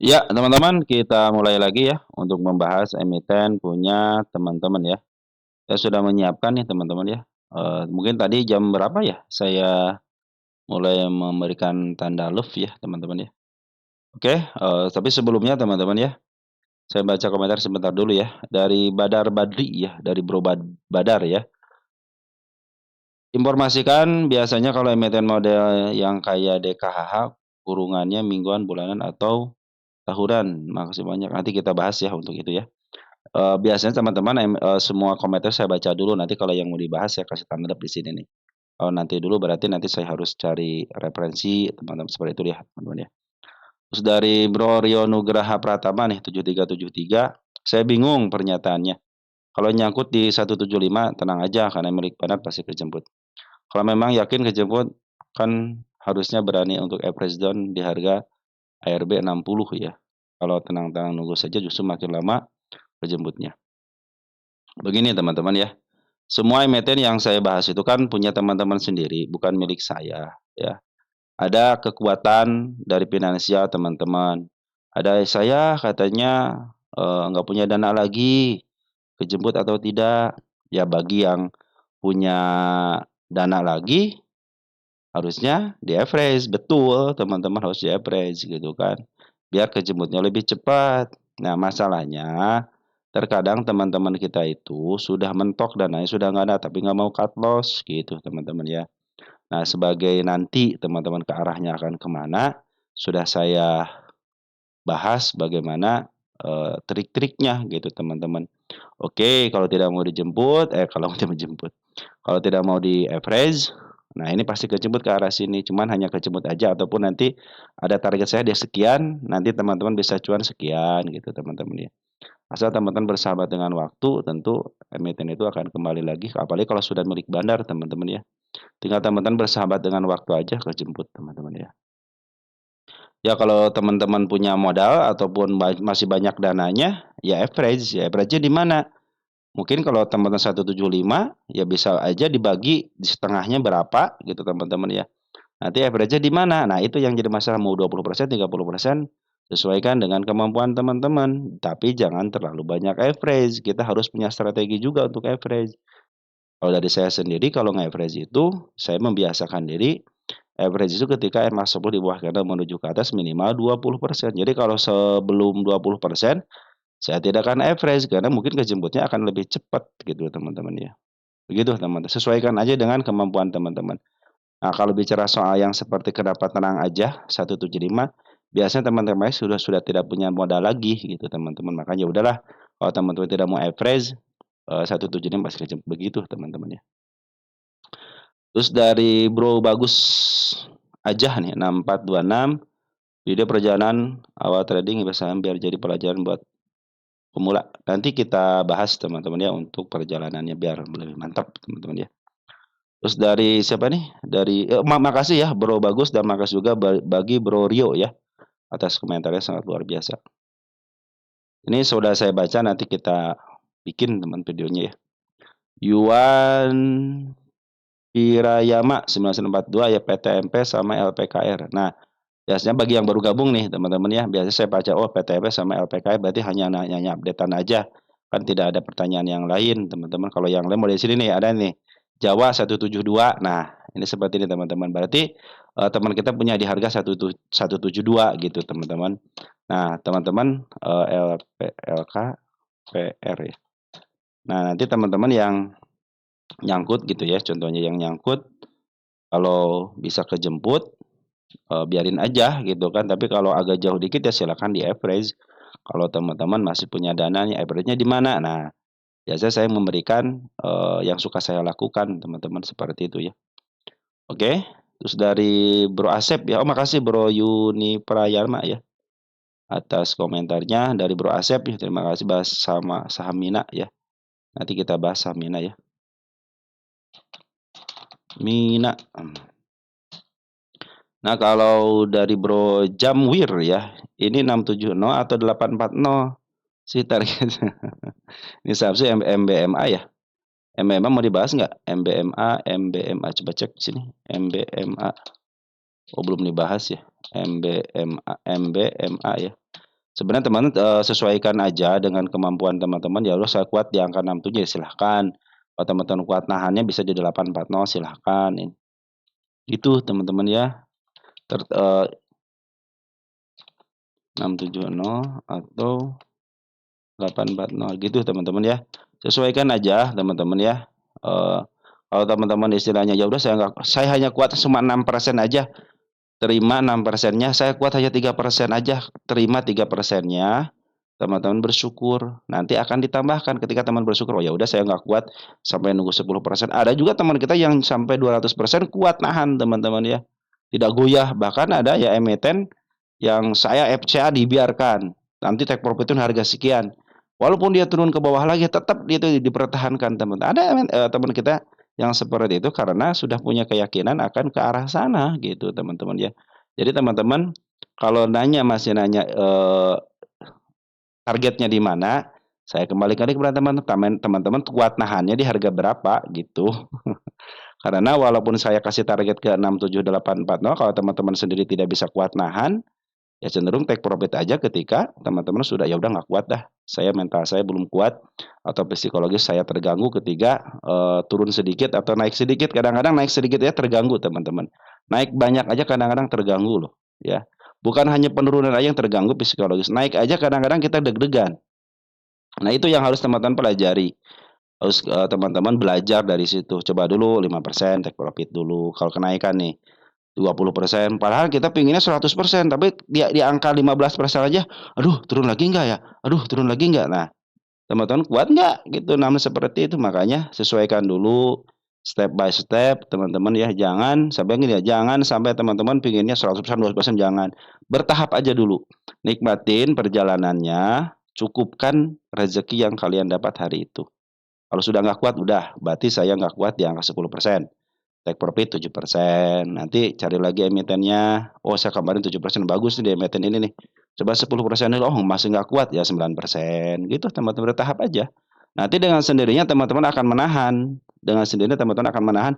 Ya, teman-teman, kita mulai lagi ya untuk membahas emiten punya teman-teman ya. Saya sudah menyiapkan nih teman-teman ya. Mungkin tadi jam berapa ya saya mulai memberikan tanda love ya teman-teman ya. Oke, tapi sebelumnya teman-teman ya, saya baca komentar sebentar dulu ya dari Badar Badri ya, dari Badar ya. Informasikan biasanya kalau emiten model yang kayak DKHH kurungannya mingguan, bulanan atau tahunan. Makasih banyak. Nanti kita bahas ya untuk itu ya. Biasanya teman-teman semua komentar saya baca dulu, nanti kalau yang mau dibahas saya kasih tanda di sini nih. Kalau nanti dulu berarti nanti saya harus cari referensi teman-teman seperti itu ya, teman-teman ya. Terus dari Bro Rio Nugraha Pratama nih 7373, saya bingung pernyataannya. Kalau nyangkut di 175 tenang aja karena milik Banat pasti kejemput. Kalau memang yakin kejemput kan harusnya berani untuk average down di harga ARB 60 ya. Kalau tenang-tenang nunggu saja justru makin lama kejemputnya. Begini teman-teman ya. Semua emiten yang saya bahas itu kan punya teman-teman sendiri, bukan milik saya, ya. Ada kekuatan dari finansial teman-teman. Ada saya katanya nggak punya dana lagi, kejemput atau tidak. Ya bagi yang punya dana lagi, harusnya di average, betul teman-teman harus di average gitu kan. Biar kejemputnya lebih cepat. Nah masalahnya terkadang teman-teman kita itu sudah mentok dananya sudah nggak ada tapi nggak mau cut loss gitu teman-teman ya. Nah sebagai nanti teman-teman ke arahnya akan kemana sudah saya bahas bagaimana trik-triknya gitu teman-teman. Oke kalau tidak mau dijemput, kalau tidak menjemput, kalau tidak mau di average, nah ini pasti kejemput ke arah sini, cuman hanya kejemput aja ataupun nanti ada target saya di sekian, nanti teman-teman bisa cuan sekian gitu teman-teman ya. Asal teman-teman bersahabat dengan waktu, tentu emiten itu akan kembali lagi, apalagi kalau sudah milik bandar teman-teman ya. Tinggal teman-teman bersahabat dengan waktu aja kejemput teman-teman ya. Ya kalau teman-teman punya modal ataupun masih banyak dananya, ya average. Ya average-nya di mana? Mungkin kalau teman-teman 175, ya bisa aja dibagi di setengahnya berapa gitu teman-teman ya. Nanti average-nya di mana? Nah, itu yang jadi masalah mau 20%, 30% sesuaikan dengan kemampuan teman-teman. Tapi jangan terlalu banyak average. Kita harus punya strategi juga untuk average. Kalau dari saya sendiri kalau nge-average itu saya membiasakan diri average itu ketika RMA 10 di bawah candle menuju ke atas minimal 20%. Jadi kalau sebelum 20% saya tidak akan average karena mungkin kejemputnya akan lebih cepat gitu teman-teman ya. Begitu teman-teman. Sesuaikan aja dengan kemampuan teman-teman. Nah, kalau bicara soal yang seperti kenapa tenang aja 175, biasanya teman-teman sudah tidak punya modal lagi gitu teman-teman. Makanya udahlah kalau teman-teman tidak mau average 175 pasti kejemput begitu teman-teman ya. Terus dari Bro Bagus aja nih 6426, video perjalanan awal trading saham biar jadi pelajaran buat pemula. Nanti kita bahas teman-teman ya untuk perjalanannya biar lebih mantap teman-teman ya. Terus dari siapa nih? Dari makasih ya Bro Bagus dan makasih juga bagi Bro Rio ya atas komentarnya sangat luar biasa. Ini sudah saya baca nanti kita bikin teman videonya ya. Yuan Hirayama 1942 ya PTMP sama LPKR. Nah, biasanya bagi yang baru gabung nih teman-teman ya, biasanya saya baca oh PTMP sama LPKR berarti hanya nanya updatean aja. Kan tidak ada pertanyaan yang lain, teman-teman. Kalau yang lain mau di sini nih ada nih. Jawa 172. Nah, ini seperti ini teman-teman. Berarti teman kita punya di harga 172 gitu, teman-teman. Nah, teman-teman LK PR ya. Nah, nanti teman-teman yang nyangkut gitu ya, contohnya yang nyangkut kalau bisa kejemput biarin aja gitu kan, tapi kalau agak jauh dikit ya silakan di average. Kalau teman-teman masih punya dananya, average-nya di mana? Nah, biasanya saya memberikan yang suka saya lakukan teman-teman seperti itu ya. Oke, terus dari Bro Asep ya, oh makasih Bro Yuni Prayarma ya atas komentarnya dari Bro Asep ya, terima kasih bahas sama saham Mina ya. Nanti kita bahas saham Mina ya. Mina. Nah, kalau dari Bro Jamwir ya, ini 670 atau 840 sih targetnya. Ini sih MBMA ya. MBMA mau dibahas nggak? MBMA coba cek sini. MBMA. Oh belum dibahas ya. MBMA ya. Sebenarnya teman, sesuaikan aja dengan kemampuan teman-teman, ya udah saya kuat di angka 67 ya silahkan. Kalau teman-teman kuat nahannya bisa di 840 silahkan, gitu teman-teman ya. 670 atau 840 gitu teman-teman ya. Sesuaikan aja teman-teman ya. Eee, kalau teman-teman istilahnya, ya udah saya hanya kuat cuma 6% aja, terima 6%-nya, saya kuat hanya 3% aja, terima 3%-nya, teman-teman bersyukur. Nanti akan ditambahkan ketika teman bersyukur, "Oh ya udah saya nggak kuat sampai nunggu 10%." Ada juga teman kita yang sampai 200% kuat nahan teman-teman ya, tidak goyah. Bahkan ada ya emiten yang saya FCA dibiarkan, nanti take profit itu harga sekian. Walaupun dia turun ke bawah lagi tetap itu dipertahankan teman. Ada teman kita yang seperti itu karena sudah punya keyakinan akan ke arah sana gitu teman-teman ya. Jadi teman-teman kalau masih nanya targetnya di mana, saya kembalikan lagi kepada teman-teman kuat nahannya di harga berapa gitu. Karena walaupun saya kasih target ke 67840, kalau teman-teman sendiri tidak bisa kuat nahan, ya cenderung take profit aja ketika teman-teman sudah, "Ya udah nggak kuat dah, saya mental saya belum kuat atau psikologis saya terganggu ketika, turun sedikit atau naik sedikit." Kadang-kadang naik sedikit ya terganggu teman-teman. Naik banyak aja kadang-kadang terganggu loh, ya. Bukan hanya penurunan aja yang terganggu psikologis, naik aja kadang-kadang kita deg-degan. Nah itu yang harus teman-teman pelajari. Harus, teman-teman belajar dari situ. Coba dulu 5% take profit dulu kalau kenaikan nih. 20%, padahal kita pinginnya 100%, tapi di angka 15% aja, "Aduh turun lagi nggak ya? Aduh turun lagi nggak?" Nah, teman-teman kuat nggak gitu, namanya seperti itu. Makanya sesuaikan dulu step by step teman-teman ya, jangan sampai gini ya, jangan sampai teman-teman pinginnya 100%, 200% jangan. Bertahap aja dulu, nikmatin perjalanannya, cukupkan rezeki yang kalian dapat hari itu. Kalau sudah nggak kuat, udah berarti saya nggak kuat di angka 10%. Take profit 7%, nanti cari lagi emitennya, "Oh saya kemarin 7% bagus nih di emiten ini nih, coba 10% dulu, oh masih nggak kuat ya 9%," gitu teman-teman bertahap aja. Nanti dengan sendirinya teman-teman akan menahan, dengan sendirinya teman-teman akan menahan,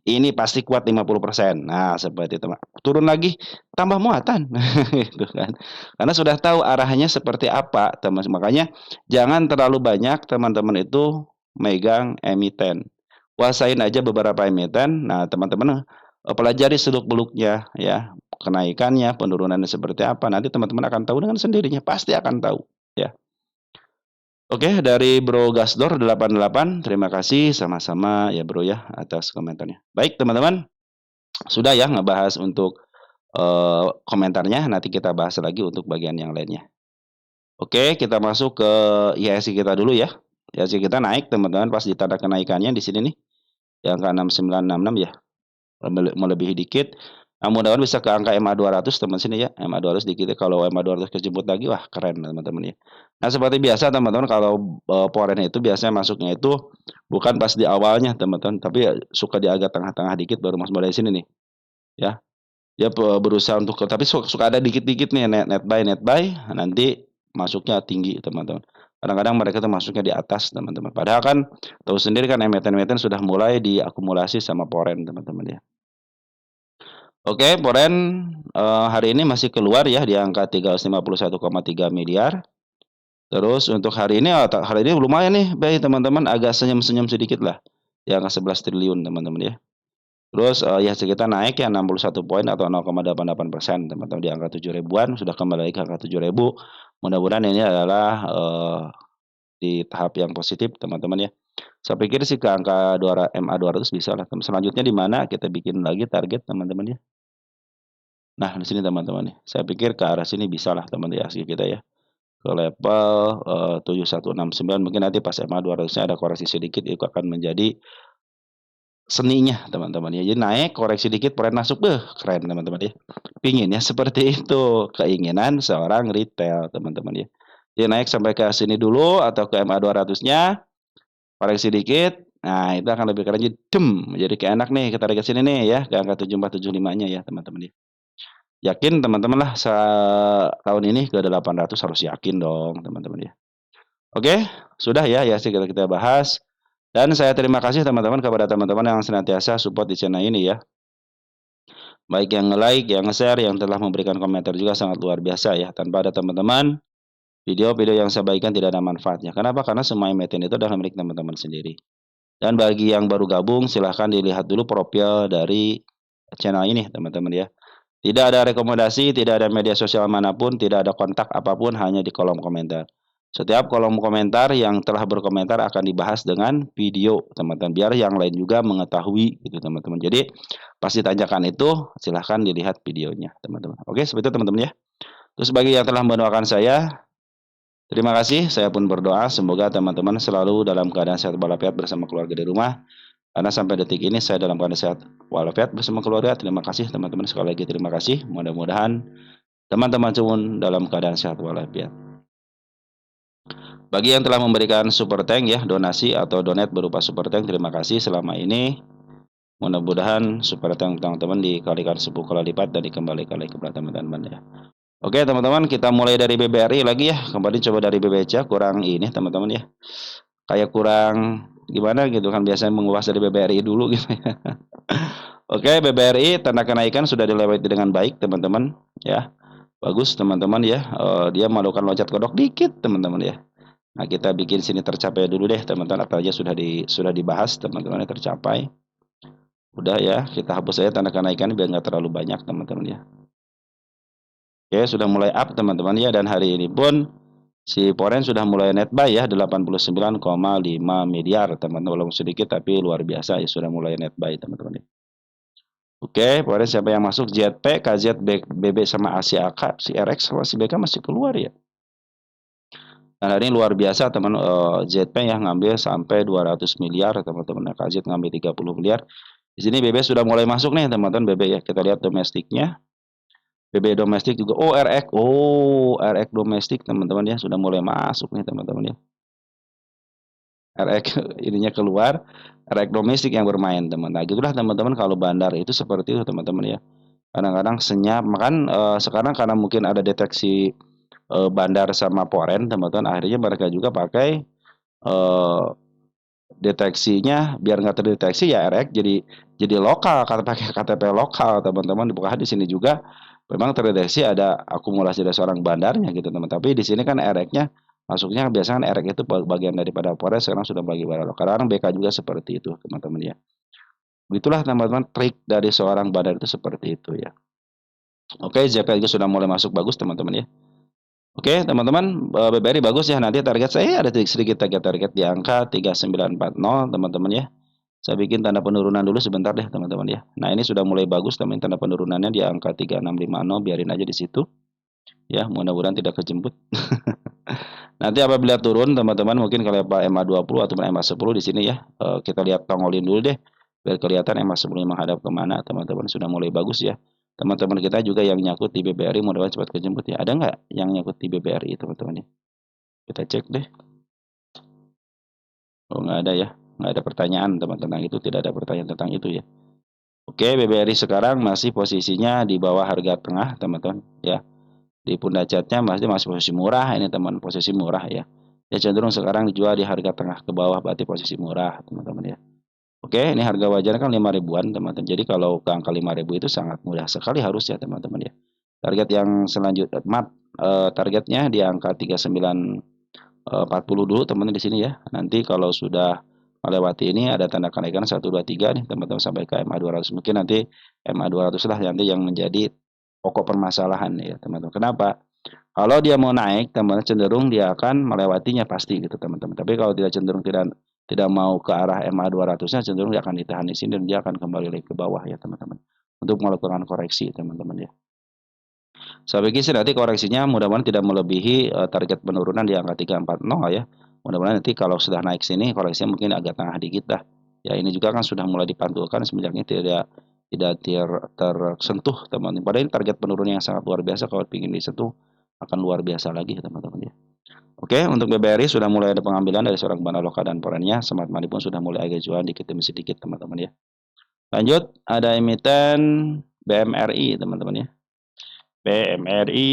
ini pasti kuat 50%. Nah seperti itu, turun lagi tambah muatan, gitu kan. Karena sudah tahu arahnya seperti apa, makanya jangan terlalu banyak teman-teman itu megang emiten. Kuasain aja beberapa emiten. Nah, teman-teman, pelajari seluk-beluknya ya, kenaikannya, penurunannya seperti apa, nanti teman-teman akan tahu dengan sendirinya, pasti akan tahu, ya. Oke, dari Bro Gasdor 88, terima kasih sama-sama ya Bro ya, atas komentarnya. Baik teman-teman, sudah ya ngebahas untuk, komentarnya, nanti kita bahas lagi untuk bagian yang lainnya. Oke, kita masuk ke IHSG kita dulu ya. IHSG kita naik teman-teman pas di tanda kenaikannya di sini nih, yang ke 6966 ya. Melebihi dikit. Nah, mudah-mudahan bisa ke angka MA200 teman sini ya. MA200 dikit ya. Kalau MA200 kejemput lagi, wah keren teman-teman ya. Nah, seperti biasa teman-teman kalau foreign itu biasanya masuknya itu bukan pas di awalnya teman-teman, tapi ya suka di agak tengah-tengah dikit baru masuk dari sini nih, ya. Dia berusaha untuk tapi suka ada dikit-dikit nih net buy, nanti masuknya tinggi teman-teman. Kadang-kadang mereka tuh masuknya di atas teman-teman. Padahal kan tahu sendiri kan emiten-emiten sudah mulai diakumulasi sama foreign teman-teman ya. Oke, Poren, hari ini masih keluar ya di angka 351,3 miliar. Terus untuk hari ini, hari ini lumayan nih, baik teman-teman, agak senyum-senyum sedikit lah, di angka 11 triliun teman-teman ya. Terus, IHSG kita naik ya 61 poin atau 0,88% teman-teman, di angka 7 ribuan, sudah kembali lagi ke angka 7.000. Mudah-mudahan ini adalah, di tahap yang positif teman-teman ya. Saya pikir sih ke angka MA200 bisa lah. Selanjutnya di mana kita bikin lagi target teman-teman ya. Nah, di sini teman-teman nih, saya pikir ke arah sini bisalah teman ya IHSG kita ya, ke level, 7169 mungkin nanti pas MA200-nya ada koreksi sedikit itu akan menjadi seninya teman-teman ya. Jadi naik, koreksi dikit, poret masuk, keren teman-teman ya. Pinginnya seperti itu, keinginan seorang retail teman-teman ya. Dia naik sampai ke sini dulu atau ke MA200-nya, koreksi dikit, nah itu akan lebih keren, jadi kayak enak nih kita target sini nih ya, ke angka 7475-nya ya teman-teman ya. Yakin teman-teman lah tahun ini ke 800 harus yakin dong teman-teman ya. Oke, sudah ya sih kita bahas. Dan saya terima kasih teman-teman kepada teman-teman yang senantiasa support di channel ini ya. Baik yang nge-like, yang nge-share, yang telah memberikan komentar juga sangat luar biasa ya. Tanpa ada teman-teman, Video-video yang saya bagikan tidak ada manfaatnya. Kenapa? Karena semua emiten itu adalah milik teman-teman sendiri. Dan bagi yang baru gabung, silahkan dilihat dulu profil dari channel ini, teman-teman ya. Tidak ada rekomendasi, tidak ada media sosial manapun, tidak ada kontak apapun, hanya di kolom komentar. Setiap kolom komentar yang telah berkomentar akan dibahas dengan video, teman-teman. Biar yang lain juga mengetahui, gitu, teman-teman. Jadi, pasti tanyakan itu, silahkan dilihat videonya, teman-teman. Oke, seperti itu, teman-teman ya. Terus bagi yang telah mendoakan saya, terima kasih. Saya pun berdoa semoga teman-teman selalu dalam keadaan sehat walafiat bersama keluarga di rumah. Karena sampai detik ini saya dalam keadaan sehat walafiat bersama keluarga. Terima kasih teman-teman, sekali lagi terima kasih. Mudah-mudahan teman-teman pun dalam keadaan sehat walafiat. Bagi yang telah memberikan super thank ya, donasi atau donate berupa super thank, terima kasih selama ini. Mudah-mudahan super thank teman-teman dikalikan 10 kali lipat dan dikembalikan lagi kepada teman-teman ya. Oke teman-teman, kita mulai dari BBRI lagi ya. Kembali coba dari BBCA, kurang ini teman-teman ya. Kayak kurang gimana gitu kan, biasanya mengulas dari BBRI dulu gitu ya. Oke, BBRI tanda kenaikan sudah dilewati dengan baik teman-teman ya. Bagus teman-teman ya. Dia melakukan loncat kodok dikit teman-teman ya. Nah, kita bikin sini tercapai dulu deh teman-teman, apa aja sudah dibahas teman-teman ya, tercapai. Udah ya, kita hapus aja tanda kenaikan biar nggak terlalu banyak teman-teman ya. Oke, sudah mulai up teman-teman ya, dan hari ini pun si Forex sudah mulai net buy ya, 89,5 miliar teman-teman, walaupun sedikit tapi luar biasa ya, sudah mulai net buy teman-teman ya. Oke, Forex siapa yang masuk? ZP, KZ, BB sama ASIAK, si RX sama si BK masih keluar ya. Dan hari ini luar biasa teman, ZP yang ngambil sampai 200 miliar teman-teman, KZ ngambil 30 miliar. Di sini BB sudah mulai masuk nih teman-teman, BB ya. Kita lihat domestiknya. BB domestik juga, RX domestik teman-teman ya, sudah mulai masuk nih teman-teman ya. RX ininya keluar, RX domestik yang bermain teman. Nah gitulah teman-teman, kalau bandar itu seperti itu teman-teman ya. Kadang-kadang senyap, makan sekarang karena mungkin ada deteksi bandar sama foreign teman-teman, akhirnya mereka juga pakai deteksinya biar nggak terdeteksi ya, RX jadi lokal, pakai KTP lokal teman-teman. Bukan di sini juga memang terdeteksi ada akumulasi dari seorang bandarnya gitu teman. Tapi di sini kan RX-nya masuknya biasanya kan RX itu bagian daripada Polres, sekarang sudah bagi bandar lokal. Kadang BK juga seperti itu teman-teman ya. Begitulah teman-teman, trik dari seorang bandar itu seperti itu ya. Oke, ZP juga sudah mulai masuk, bagus teman-teman ya. Oke teman-teman, BBRI bagus ya. Nanti target saya ada sedikit target di angka 3940 teman-teman ya. Saya bikin tanda penurunan dulu sebentar deh teman-teman ya. Nah ini sudah mulai bagus teman, tanda penurunannya di angka 3650, biarin aja di situ ya, mudah-mudahan tidak kejemput. Nanti apabila turun teman-teman, mungkin kalau Pak MA20 ataupun MA10 di sini ya, kita lihat tongolin dulu deh biar kelihatan MA10 menghadap kemana teman-teman. Sudah mulai bagus ya. Teman-teman kita juga yang nyangkut di BBRI mudah-mudahan cepat kejemput ya. Ada nggak yang nyangkut di BBRI teman-teman ya? Kita cek deh. Oh nggak ada ya, nggak ada pertanyaan teman-teman itu, tidak ada pertanyaan tentang itu ya. Oke, BBRI sekarang masih posisinya di bawah harga tengah teman-teman ya. Di pundak catnya masih posisi murah ini teman, posisi murah ya. Ya cenderung sekarang dijual di harga tengah ke bawah, berarti posisi murah teman-teman ya. Oke, ini harga wajarnya kan 5 ribuan teman-teman. Jadi kalau ke angka 5 ribu itu sangat mudah sekali harus ya teman-teman ya. Target yang selanjutnya, targetnya di angka 3940 dulu teman-teman di sini ya. Nanti kalau sudah melewati ini ada tanda kenaikan 1 2 3 nih teman-teman sampai ke MA 200. Mungkin nanti MA 200 lah nanti yang menjadi pokok permasalahan ya teman-teman. Kenapa? Kalau dia mau naik, teman-teman cenderung dia akan melewatinya pasti gitu teman-teman. Tapi kalau tidak cenderung tidak mau ke arah MA 200-nya, cenderung dia akan ditahan di sini dan dia akan kembali lagi ke bawah ya teman-teman. Untuk melakukan koreksi teman-teman ya. Saya pikir sih nanti koreksinya mudah-mudahan tidak melebihi target penurunan di angka 340 ya. Mudah-mudahan nanti kalau sudah naik sini koreksinya mungkin agak tengah dikit lah. Ya ini juga kan sudah mulai dipantulkan sebenarnya tidak tersentuh teman-teman. Padahal ini target penurunan yang sangat luar biasa, kalau ingin disentuh akan luar biasa lagi teman-teman ya. Oke, untuk BBRI sudah mulai ada pengambilan dari seorang bandar lokal dan foreignnya. Smart Money pun sudah mulai agak jualan dikit demi sedikit teman-teman ya. Lanjut, ada emiten BMRI teman-teman ya. BMRI.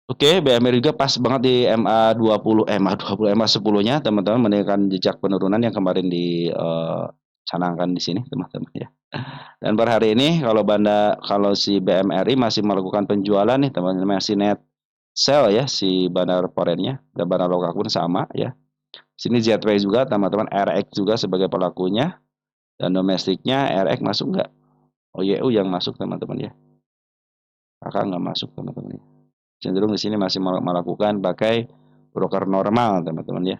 Oke, BMRI juga pas banget di MA20, MA10-nya teman-teman, meninggalkan jejak penurunan yang kemarin dicanangkan di sini teman-teman ya. Dan per hari ini kalau si BMRI masih melakukan penjualan nih teman-teman, masih net sell ya si Bandar Porennya, dan Bandar Lokal pun sama ya. Sini ZW juga teman-teman, RX juga sebagai pelakunya, dan domestiknya RX masuk nggak? OYU yang masuk teman-teman ya. Kakak nggak masuk teman-teman ya. Cenderung di sini masih melakukan pakai broker normal teman-teman ya.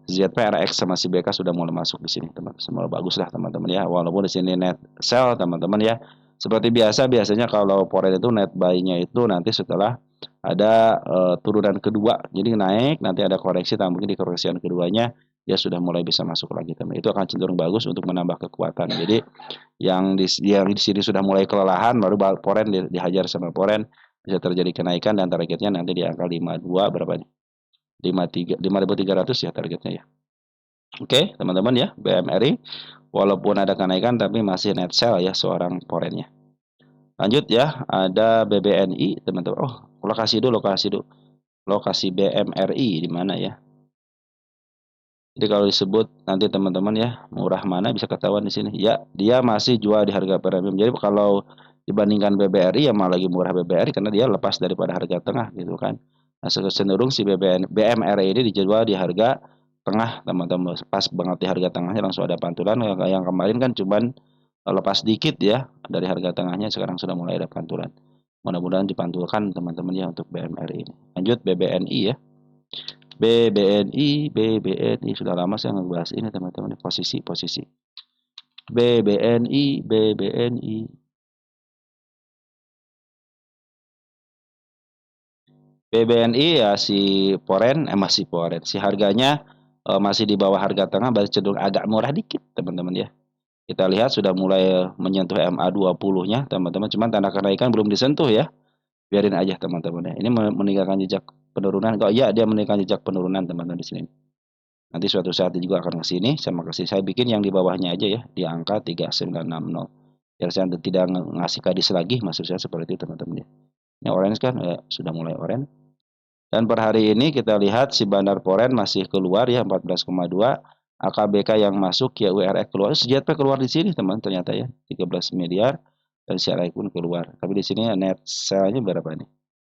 ZP, RX sama si BK sudah mulai masuk di sini teman-teman. Semua bagus lah teman-teman ya. Walaupun di sini net sell teman-teman ya. Seperti biasa biasanya kalau forex itu net buy-nya itu nanti setelah ada turunan kedua. Jadi naik, nanti ada koreksi, mungkin di koreksian keduanya dia sudah mulai bisa masuk lagi teman. Itu akan cenderung bagus untuk menambah kekuatan. Jadi yang di sini sudah mulai kelelahan, baru forex dihajar sama forex, bisa terjadi kenaikan dan targetnya nanti di angka 52 berapa nih? 5.300 ya targetnya ya. Oke, teman-teman ya, BMRI walaupun ada kenaikan tapi masih net sell ya seorang forennya. Lanjut ya, ada BBNI teman-teman. Oh, lokasi dulu. Lokasi BMRI di mana ya? Jadi kalau disebut nanti teman-teman ya, murah mana bisa ketahuan di sini. Ya, dia masih jual di harga premium. Jadi kalau dibandingkan BBRI ya malah lagi murah BBRI karena dia lepas daripada harga tengah gitu kan. Nah, cenderung si BMRI ini dijual di harga tengah teman-teman. Pas banget di harga tengahnya langsung ada pantulan. Yang kemarin kan cuman lepas dikit ya dari harga tengahnya, sekarang sudah mulai ada pantulan. Mudah-mudahan dipantulkan teman-teman ya untuk BMRI ini. Lanjut BBNI ya. BBNI sudah lama saya ngebahas ini teman-teman, posisi BBNI ya si masih poren si harganya masih di bawah harga tengah, masih cenderung agak murah dikit teman-teman ya. Kita lihat sudah mulai menyentuh MA20-nya teman-teman, cuman tanda kenaikan belum disentuh ya. Biarin aja teman-teman ya. Ini meninggalkan jejak penurunan. Kok iya dia meninggalkan jejak penurunan teman-teman di sini. Nanti suatu saat juga akan ke sini, saya bikin yang di bawahnya aja ya, di angka 3960. Biar saya tidak ngasih kadis lagi, maksud saya seperti itu teman-teman ya. Ini orange kan sudah mulai orange. Dan per hari ini kita lihat si Bandar Poren masih keluar ya 14,2. AKBK yang masuk ya, URX keluar, SJP keluar di sini teman ternyata ya 13 miliar, dan CRI pun keluar. Tapi di sini net sell-nya berapa nih?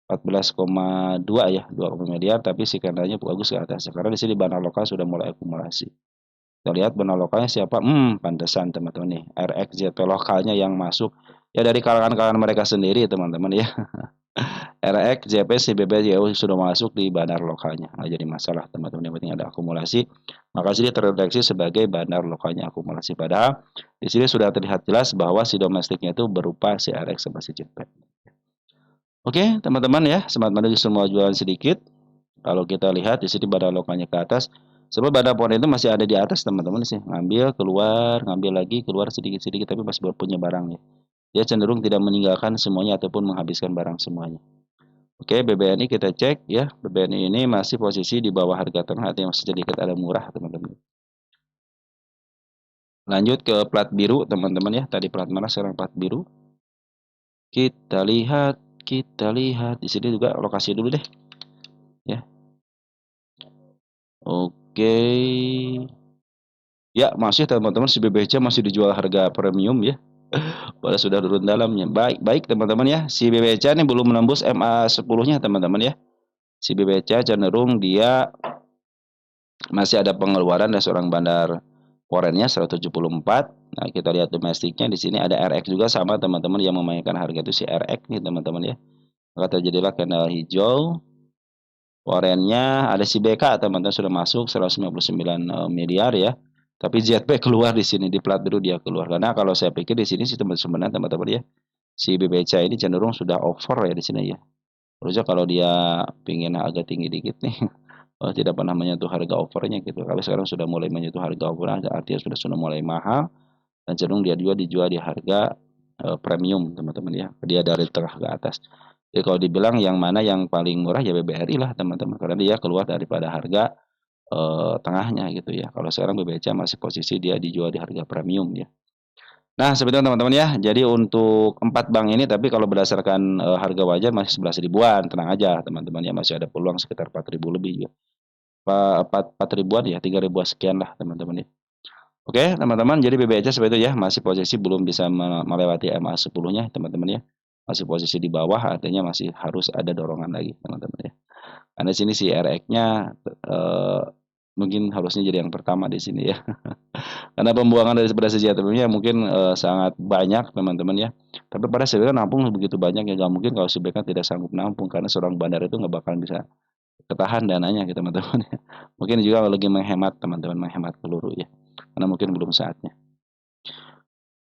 14,2 ya, 2 miliar, tapi si candlenya bagus ke atas. Karena di sini Bandar lokal sudah mulai akumulasi. Kita lihat Bandar lokalnya siapa? Pantesan teman-teman nih, RXJP lokalnya yang masuk. Ya dari kalangan-kalangan mereka sendiri teman-teman ya. RX, JP, CBB, JU sudah masuk di bandar lokalnya. Nggak jadi masalah teman-teman, yang penting ada akumulasi. Maka sini terdeteksi sebagai bandar lokalnya akumulasi. Padahal di sini sudah terlihat jelas bahwa si domestiknya itu berupa si RX sama si JP. Oke teman-teman ya, semangat menuju semua jualan sedikit. Kalau kita lihat di sini bandar lokalnya ke atas. Sebab bandar pohon itu masih ada di atas teman-teman sih. Ngambil, keluar, ngambil lagi, keluar sedikit-sedikit, tapi masih punya barang ya. Dia cenderung tidak meninggalkan semuanya ataupun menghabiskan barang semuanya. Oke, BBNI kita cek ya. BBNI ini masih posisi di bawah harga tengah, artinya masih sedikit ada murah teman-teman. Lanjut ke plat biru teman-teman ya. Tadi plat merah, sekarang plat biru. Kita lihat di sini juga lokasi dulu deh. Ya. Oke. Ya, masih teman-teman si BBC masih dijual harga premium ya. Padahal sudah turun dalamnya. Baik teman-teman ya. Si BBC ini belum menembus MA10-nya teman-teman ya. Si BBC cenderung dia masih ada pengeluaran dari seorang bandar porennya 174. Nah, kita lihat domestiknya di sini ada RX juga sama teman-teman, yang memainkan harga itu si RX nih teman-teman ya. Maka terjadilah candle hijau. Porennya ada si BK teman-teman sudah masuk 159 miliar ya. Tapi ZP keluar di sini, di plat biru dia keluar. Karena kalau saya pikir di sini sih teman-teman ya, si BBCA ini cenderung sudah over ya di sini ya. Harusnya kalau dia pingin agak tinggi dikit nih, tidak pernah menyentuh harga overnya gitu. Tapi sekarang sudah mulai menyentuh harga over, artinya sudah mulai mahal, dan cenderung dia juga dijual di harga premium teman-teman ya. Dia dari tengah ke atas. Jadi kalau dibilang yang mana yang paling murah ya BBRI lah teman-teman, karena dia keluar daripada harga tengahnya gitu ya. Kalau sekarang BBCA masih posisi dia dijual di harga premium ya. Nah, sebetulnya teman-teman ya, jadi untuk 4 bank ini, tapi kalau berdasarkan harga wajar masih 11 ribuan, tenang aja teman-teman ya, masih ada peluang sekitar 4 ribu lebih ya. 4 ribuan ya, 3 ribuan sekian lah teman-teman ya. Oke, teman-teman, jadi BBC seperti itu ya, masih posisi belum bisa melewati MA10-nya, teman-teman ya. Masih posisi di bawah, artinya masih harus ada dorongan lagi, teman-teman ya. Karena di sini si RX-nya mungkin harusnya jadi yang pertama di sini ya. Karena pembuangan dari daripada sebelumnya mungkin sangat banyak, teman-teman ya. Tapi pada sebenarnya nampung begitu banyak ya, nggak mungkin kalau si BK tidak sanggup nampung karena seorang bandar itu nggak bakalan bisa ketahan dananya gitu, teman-teman ya. Mungkin juga lagi menghemat, teman-teman, menghemat peluru ya. Karena mungkin belum saatnya.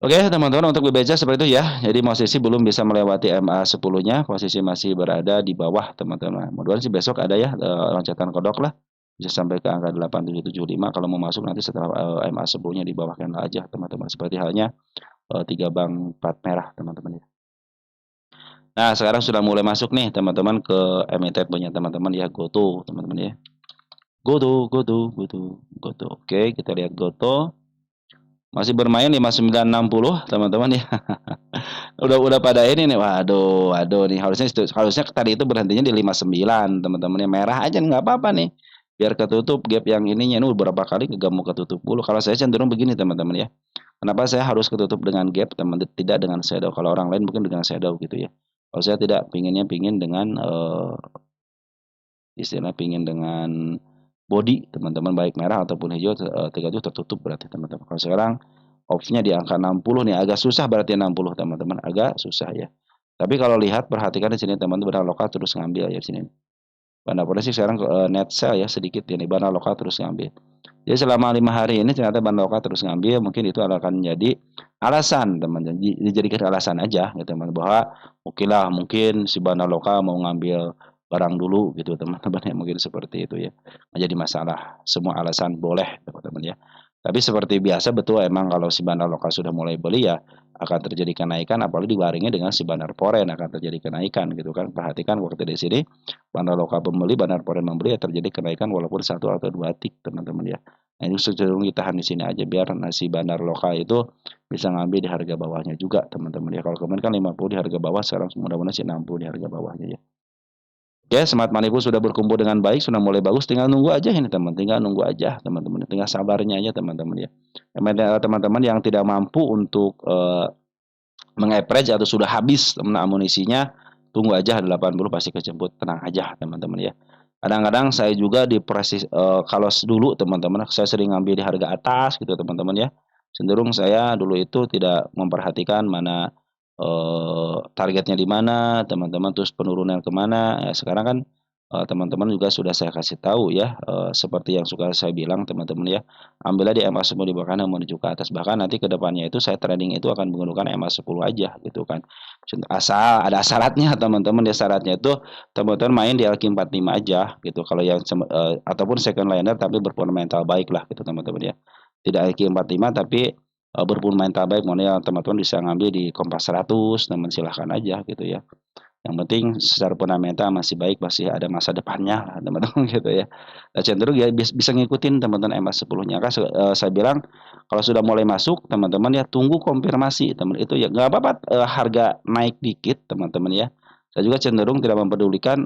Oke, teman-teman, untuk BBC seperti itu ya. Jadi posisi belum bisa melewati MA10-nya, posisi masih berada di bawah, teman-teman. Mudah-mudahan sih besok ada ya loncatan kodok lah. Bisa sampai ke angka 8775 kalau mau masuk nanti setelah MA10-nya di bawah candle aja, teman-teman. Seperti halnya 3 bank plat merah, teman-teman ya. Nah, sekarang sudah mulai masuk nih, teman-teman, ke emitter punya teman-teman ya, GoTo, teman-teman ya. GoTo, GoTo, GoTo, GoTo. Oke, kita lihat GoTo. Masih bermain 5960, teman-teman ya. Udah pada ini nih. Waduh, waduh nih harusnya harusnya tadi itu berhentinya di 59, teman-teman ya. Merah aja nggak apa-apa nih. Biar ketutup gap yang ininya ini beberapa kali nggak mau ketutup dulu. Kalau saya cenderung begini, teman-teman ya. Kenapa saya harus ketutup dengan gap, teman, tidak dengan shadow. Kalau orang lain mungkin dengan shadow gitu ya. Kalau saya tidak, pingin dengan istilah pingin dengan body, teman-teman, baik merah ataupun hijau, tiga itu tertutup berarti, teman-teman. Kalau sekarang off-nya di angka 60 nih, agak susah berarti 60, teman-teman, agak susah ya. Tapi kalau lihat, perhatikan di sini, teman-teman, barang lokal terus ngambil ya di sini. Bandar sih sekarang net sell ya sedikit ini, bandar lokal terus ngambil. Jadi selama 5 hari ini ternyata bandar lokal terus ngambil, mungkin itu akan menjadi alasan, teman-teman, dijadikan alasan aja gitu, teman, bahwa oke lah mungkin si bandar lokal mau ngambil barang dulu gitu, teman-teman ya, mungkin seperti itu ya. Nggak jadi masalah, semua alasan boleh, teman-teman ya. Tapi seperti biasa betul, emang kalau si bandar lokal sudah mulai beli ya akan terjadi kenaikan, apalagi dibarengi dengan si bandar foreign akan terjadi kenaikan gitu kan. Perhatikan waktu di sini bandar lokal pembeli, bandar foreign membeli ya terjadi kenaikan walaupun 1 atau 2 tick, teman-teman ya. Nah, ini cenderung ditahan di sini aja biar nasi bandar lokal itu bisa ngambil di harga bawahnya juga, teman-teman ya. Kalau kemarin kan 50 di harga bawah, sekarang mudah-mudahan sih 60 di harga bawahnya ya. Ya, smart money pun sudah berkumpul dengan baik, sudah mulai bagus, tinggal nunggu aja ini, teman. Tinggal nunggu aja, teman-teman. Tinggal sabarnya aja, teman-teman ya. Teman-teman yang tidak mampu untuk mengaverage atau sudah habis teman amunisinya, tunggu aja 80 pasti kejemput, tenang aja, teman-teman ya. Kadang-kadang saya juga di proses kalau dulu, teman-teman, saya sering ngambil di harga atas gitu, teman-teman ya. Cenderung saya dulu itu tidak memperhatikan mana targetnya di mana, teman-teman, terus penurunan kemana. Ya sekarang kan teman-teman juga sudah saya kasih tahu ya, seperti yang suka saya bilang, teman-teman ya, ambillah di MA10 di bawah kanan menuju ke atas. Bahkan nanti ke depannya itu saya trading itu akan menggunakan MA10 aja gitu kan. Asal ada syaratnya, teman-teman ya, syaratnya itu teman-teman main di LQ45 aja gitu. Kalau yang ataupun second liner tapi berfundamental baik lah gitu, teman-teman ya. Tidak LQ45 tapi berfundamental baik, model teman-teman bisa ngambil di Kompas 100, teman, silahkan aja gitu ya. Yang penting secara fundamental masih baik, masih ada masa depannya lah, teman-teman gitu ya. Nah, cenderung ya bisa ngikutin, teman-teman, MA10-nya. Kan saya bilang kalau sudah mulai masuk, teman-teman ya, tunggu konfirmasi, teman. Itu ya nggak apa-apa harga naik dikit, teman-teman ya. Saya juga cenderung tidak mempedulikan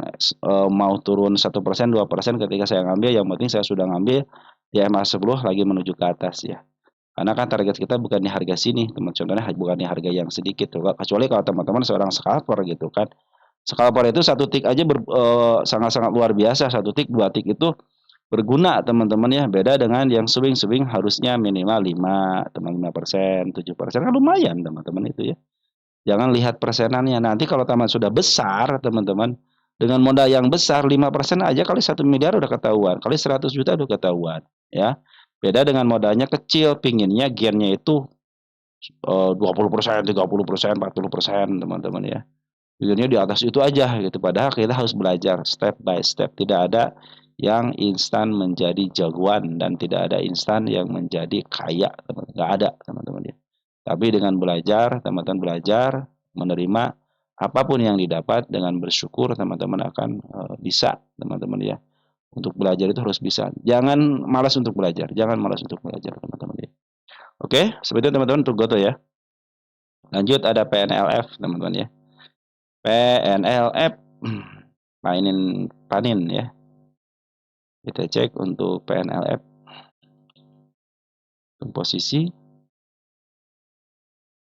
mau turun 1%, 2% ketika saya ngambil, yang penting saya sudah ngambil di MA10 lagi menuju ke atas ya. Karena kan target kita bukan di harga sini, teman. Contohnya bukan di harga yang sedikit tuh. Kecuali kalau teman-teman seorang scalper gitu kan. Scalper itu satu tick aja sangat-sangat luar biasa. Satu tick, 2 tick itu berguna, teman-teman ya. Beda dengan yang swing-swing harusnya minimal 5, teman, 5%, 7% kan lumayan, teman-teman itu ya. Jangan lihat persenannya. Nanti kalau taman sudah besar, teman-teman, dengan modal yang besar 5% aja kali 1 miliar udah ketahuan, kali 100 juta udah ketahuan, ya. Beda dengan modalnya kecil, pinginnya gennya itu 20%, 30%, 40%, teman-teman ya. Pinginnya di atas itu aja gitu. Padahal kita harus belajar step by step. Tidak ada yang instan menjadi jagoan dan tidak ada instan yang menjadi kaya, teman-teman. Nggak ada, teman-teman ya. Tapi dengan belajar, teman-teman belajar, menerima apapun yang didapat dengan bersyukur, teman-teman akan bisa, teman-teman ya. Untuk belajar itu harus bisa. Jangan malas untuk belajar, jangan malas untuk belajar, teman-teman ya. Oke, seperti itu, teman-teman, untuk Goto ya. Lanjut ada PNLF, teman-teman ya. PNLF mainin panin ya. Kita cek untuk PNLF. posisi.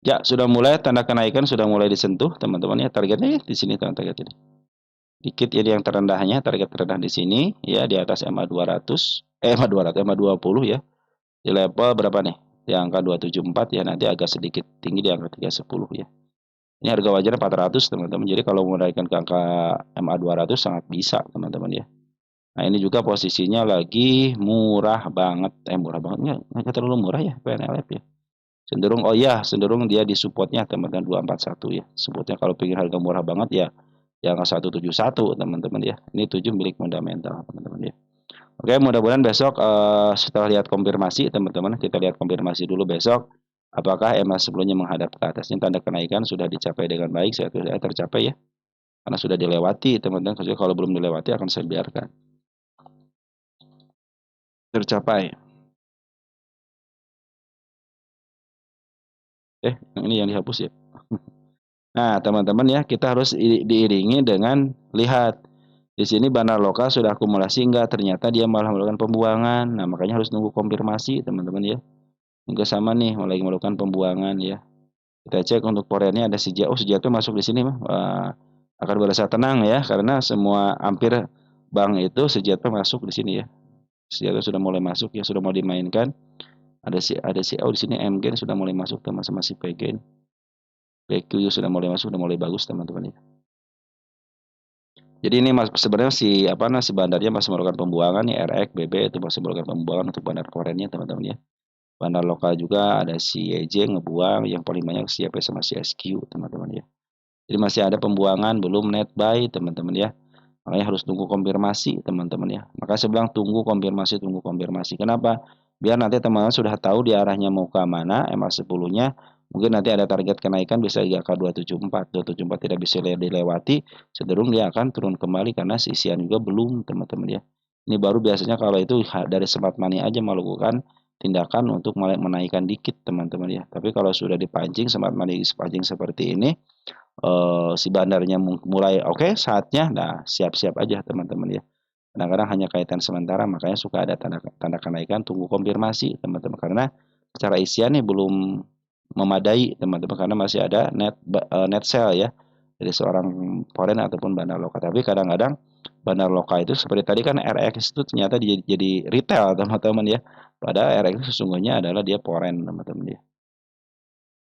Ya, sudah mulai tanda kenaikan sudah mulai disentuh, teman-teman ya. Targetnya ya di sini target ini. Dikit ya yang terendahnya, target terendah di sini ya di atas MA 200, MA 200, MA 20 ya. Di level berapa nih? Di angka 274 ya, nanti agak sedikit tinggi di angka 310 ya. Ini harga wajarnya 400 teman-teman. Jadi kalau mau naikkan ke angka MA 200 sangat bisa teman-teman ya. Nah ini juga posisinya lagi murah banget. Murah banget. Nggak terlalu murah ya PNLF ya. Cenderung, oh iya, cenderung dia di supportnya teman-teman 241 ya. Supportnya kalau pengen harga murah banget ya, yang 171 teman-teman ya. Ini 7 milik fundamental teman-teman ya. Oke, mudah-mudahan besok setelah lihat konfirmasi teman-teman, kita lihat konfirmasi dulu besok. Apakah EMA sebelumnya menghadap ke atasnya tanda kenaikan sudah dicapai dengan baik, saya tercapai ya. Karena sudah dilewati teman-teman, kalau belum dilewati akan saya biarkan. Tercapai. Yang ini yang dihapus ya. Nah, teman-teman ya, kita harus diiringi dengan lihat di sini bandar lokal sudah akumulasi enggak, ternyata dia malah melakukan pembuangan. Nah, makanya harus nunggu konfirmasi, teman-teman ya. Juga sama nih, mulai melakukan pembuangan ya. Kita cek untuk porennya ada si oh si Jatuh masuk di sini mah. Akan berasa tenang ya, karena semua hampir bank itu si Jatuh masuk di sini ya. Si Jatuh sudah mulai masuk ya, sudah mau dimainkan. Ada si oh di sini MGen sudah mulai masuk sama si PGen. PQ sudah mulai masuk, sudah mulai bagus teman-teman ya. Jadi ini sebenarnya si bandarnya masih melakukan pembuangan ya, RX, BB itu masih melakukan pembuangan untuk bandar korennya teman-teman ya. Bandar lokal juga ada si EJ ngebuang, yang paling banyak si AP sama si SQ teman-teman ya. Jadi masih ada pembuangan, belum net buy teman-teman ya. Makanya harus tunggu konfirmasi teman-teman ya. Maka saya bilang tunggu konfirmasi. Kenapa? Biar nanti teman-teman sudah tahu di arahnya mau ke mana, MA10-nya. Mungkin nanti ada target kenaikan bisa di angka 274. 274 tidak bisa dilewati, cenderung dia akan turun kembali karena sisian juga belum teman-teman ya. Ini baru biasanya kalau itu dari smart money aja melakukan tindakan untuk menaikkan dikit teman-teman ya. Tapi kalau sudah dipancing smart money pancing seperti ini, si bandarnya mulai oke, saatnya, nah siap-siap aja teman-teman ya. Kadang-kadang hanya kaitan sementara, makanya suka ada tanda kenaikan, tunggu konfirmasi teman-teman, karena secara isian nih belum memadai teman-teman, karena masih ada net sell ya dari seorang foreign ataupun bandar lokal. Tapi kadang-kadang bandar lokal itu seperti tadi kan RX itu ternyata jadi retail teman-teman ya, padahal RX sesungguhnya adalah dia foreign teman-teman ya.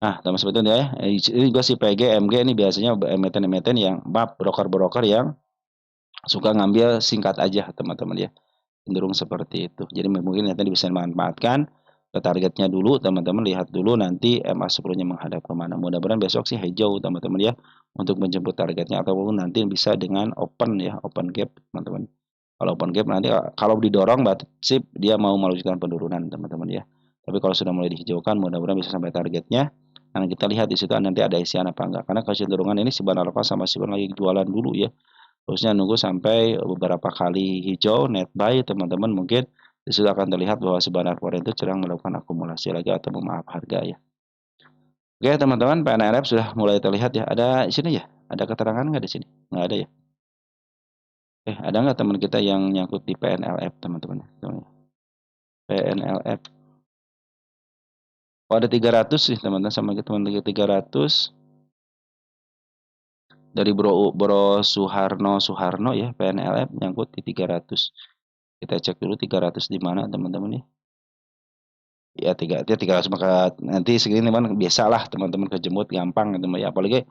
Nah, teman seperti itu ya. Ini juga si PG, MG ini biasanya emiten-emiten yang broker-broker yang suka ngambil singkat aja teman-teman ya. Cenderung seperti itu. Jadi mungkin nanti bisa dimanfaatkan ke targetnya dulu teman-teman, lihat dulu nanti MA10-nya menghadap kemana. Mudah-mudahan besok sih hijau teman-teman ya untuk menjemput targetnya, ataupun nanti bisa dengan open ya, open gap teman-teman. Kalau open gap nanti kalau didorong berarti sip dia mau melanjutkan penurunan teman-teman ya. Tapi kalau sudah mulai dihijaukan mudah-mudahan bisa sampai targetnya. Nah, kita lihat di situ nanti ada isian apa enggak. Karena kecenderungan ini si bandar lokal sama si lagi jualan dulu ya. Terusnya nunggu sampai beberapa kali hijau net buy teman-teman, mungkin di akan terlihat bahwa si bandar foreign itu sedang melakukan akumulasi lagi atau memaaf harga ya. Oke teman-teman, PNRF sudah mulai terlihat ya. Ada di sini ya? Ada keterangan nggak di sini? Nggak ada ya? Ada nggak teman kita yang nyangkut di PNLF teman-teman? PNLF. Oh ada 300 sih teman-teman, sama teman 300 dari Bro Suharno ya, PNLF nyangkut di 300. Kita cek dulu 300 di mana teman-teman nih. Ya 300, maka nanti segini teman biasalah teman-teman kejemut gampang gitu ya, apalagi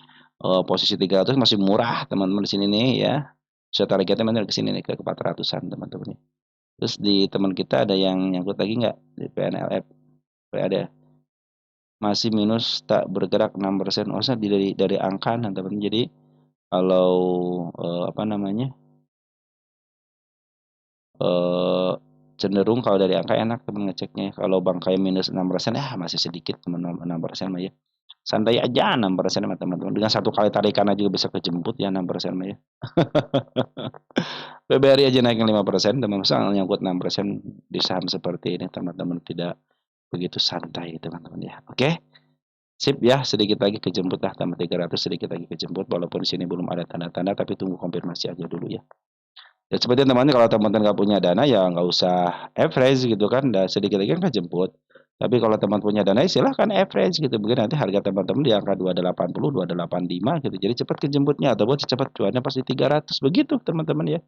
posisi 300 masih murah teman-teman di sini nih ya. Saya targetnya teman ke sini nih ke 400-an teman-teman nih. Terus di teman kita ada yang nyangkut lagi nggak di PNLF? Ada masih minus tak bergerak 6%. Oh, dari angka teman-teman. Jadi kalau apa namanya? Cenderung kalau dari angka enak teman ngeceknya. Kalau bangkai minus 6%, masih sedikit teman 6% mah ya. Santai aja 6% mah teman-teman. Dengan satu kali tarikan aja bisa kejemput ya 6% mah ya. BBRI aja naikin 5%, teman-teman nyangkut 6% di saham seperti ini teman-teman tidak begitu santai teman-teman ya. Oke. Sip ya, sedikit lagi kejemput lah tambah 300, sedikit lagi kejemput walaupun di sini belum ada tanda-tanda, tapi tunggu konfirmasi aja dulu ya. Ya seperti teman-teman kalau teman-teman nggak punya dana ya nggak usah average gitu kan, dan sedikit lagi kan kejemput. Tapi kalau teman punya dana, silahkan average gitu. Mungkin nanti harga teman-teman di angka 280, 285 gitu. Jadi cepat kejemputnya ataupun cepat cuannya pasti 300 begitu teman-teman ya.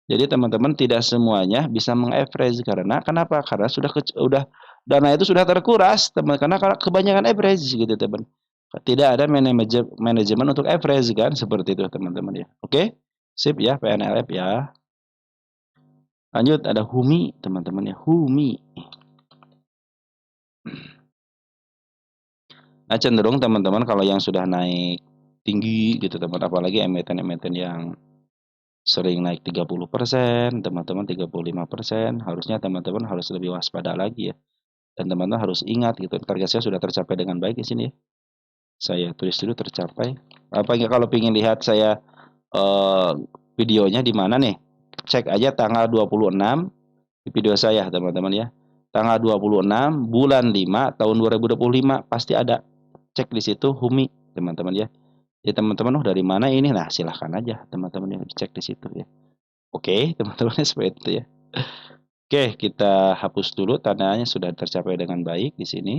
Jadi teman-teman tidak semuanya bisa mengaverage karena kenapa? Karena udah dana itu sudah terkuras, teman. Karena kalau kebanyakan average gitu, teman. Tidak ada manajemen untuk average kan seperti itu, teman-teman ya. Oke? Sip ya, PNLF ya. Lanjut ada HUMI, teman-teman ya. HUMI. Nah, cenderung teman-teman kalau yang sudah naik tinggi gitu, teman, apalagi emiten-emiten yang sering naik 30%, teman-teman 35%, harusnya teman-teman harus lebih waspada lagi ya. Dan teman-teman harus ingat gitu, target saya sudah tercapai dengan baik di sini ya. Saya tulis dulu tercapai. Apa enggak kalau ingin lihat saya eh, videonya di mana nih? Cek aja tanggal 26 di video saya, teman-teman ya. Tanggal 26 bulan 5 tahun 2025 pasti ada. Cek di situ HUMI, teman-teman ya. Jadi teman-teman dari mana ini? Nah, silahkan aja teman-teman yang cek di situ ya. Oke, teman-teman seperti itu ya. Oke, kita hapus dulu tandanya sudah tercapai dengan baik di sini.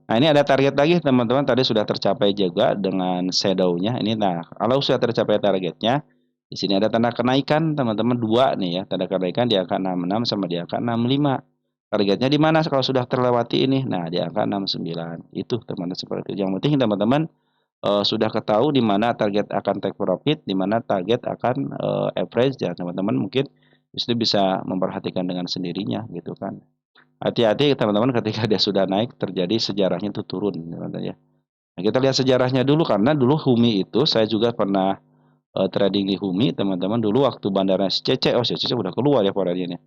Nah, ini ada target lagi teman-teman, tadi sudah tercapai juga dengan shadow-nya. Ini nah, kalau sudah tercapai targetnya, di sini ada tanda kenaikan teman-teman dua nih ya, tanda kenaikan di angka 66 sama di angka 65. Targetnya di mana kalau sudah terlewati ini? Nah, di angka 69. Itu teman-teman seperti itu. Yang penting teman-teman sudah ketahui di mana target akan take profit, di mana target akan average ya teman-teman mungkin itu bisa memperhatikan dengan sendirinya gitu kan. Hati-hati teman-teman ketika dia sudah naik terjadi sejarahnya itu turun teman-teman ya. Nah, kita lihat sejarahnya dulu karena dulu HUMI itu saya juga pernah trading di HUMI teman-teman dulu waktu bandara CC, oh CC udah keluar ya variannya.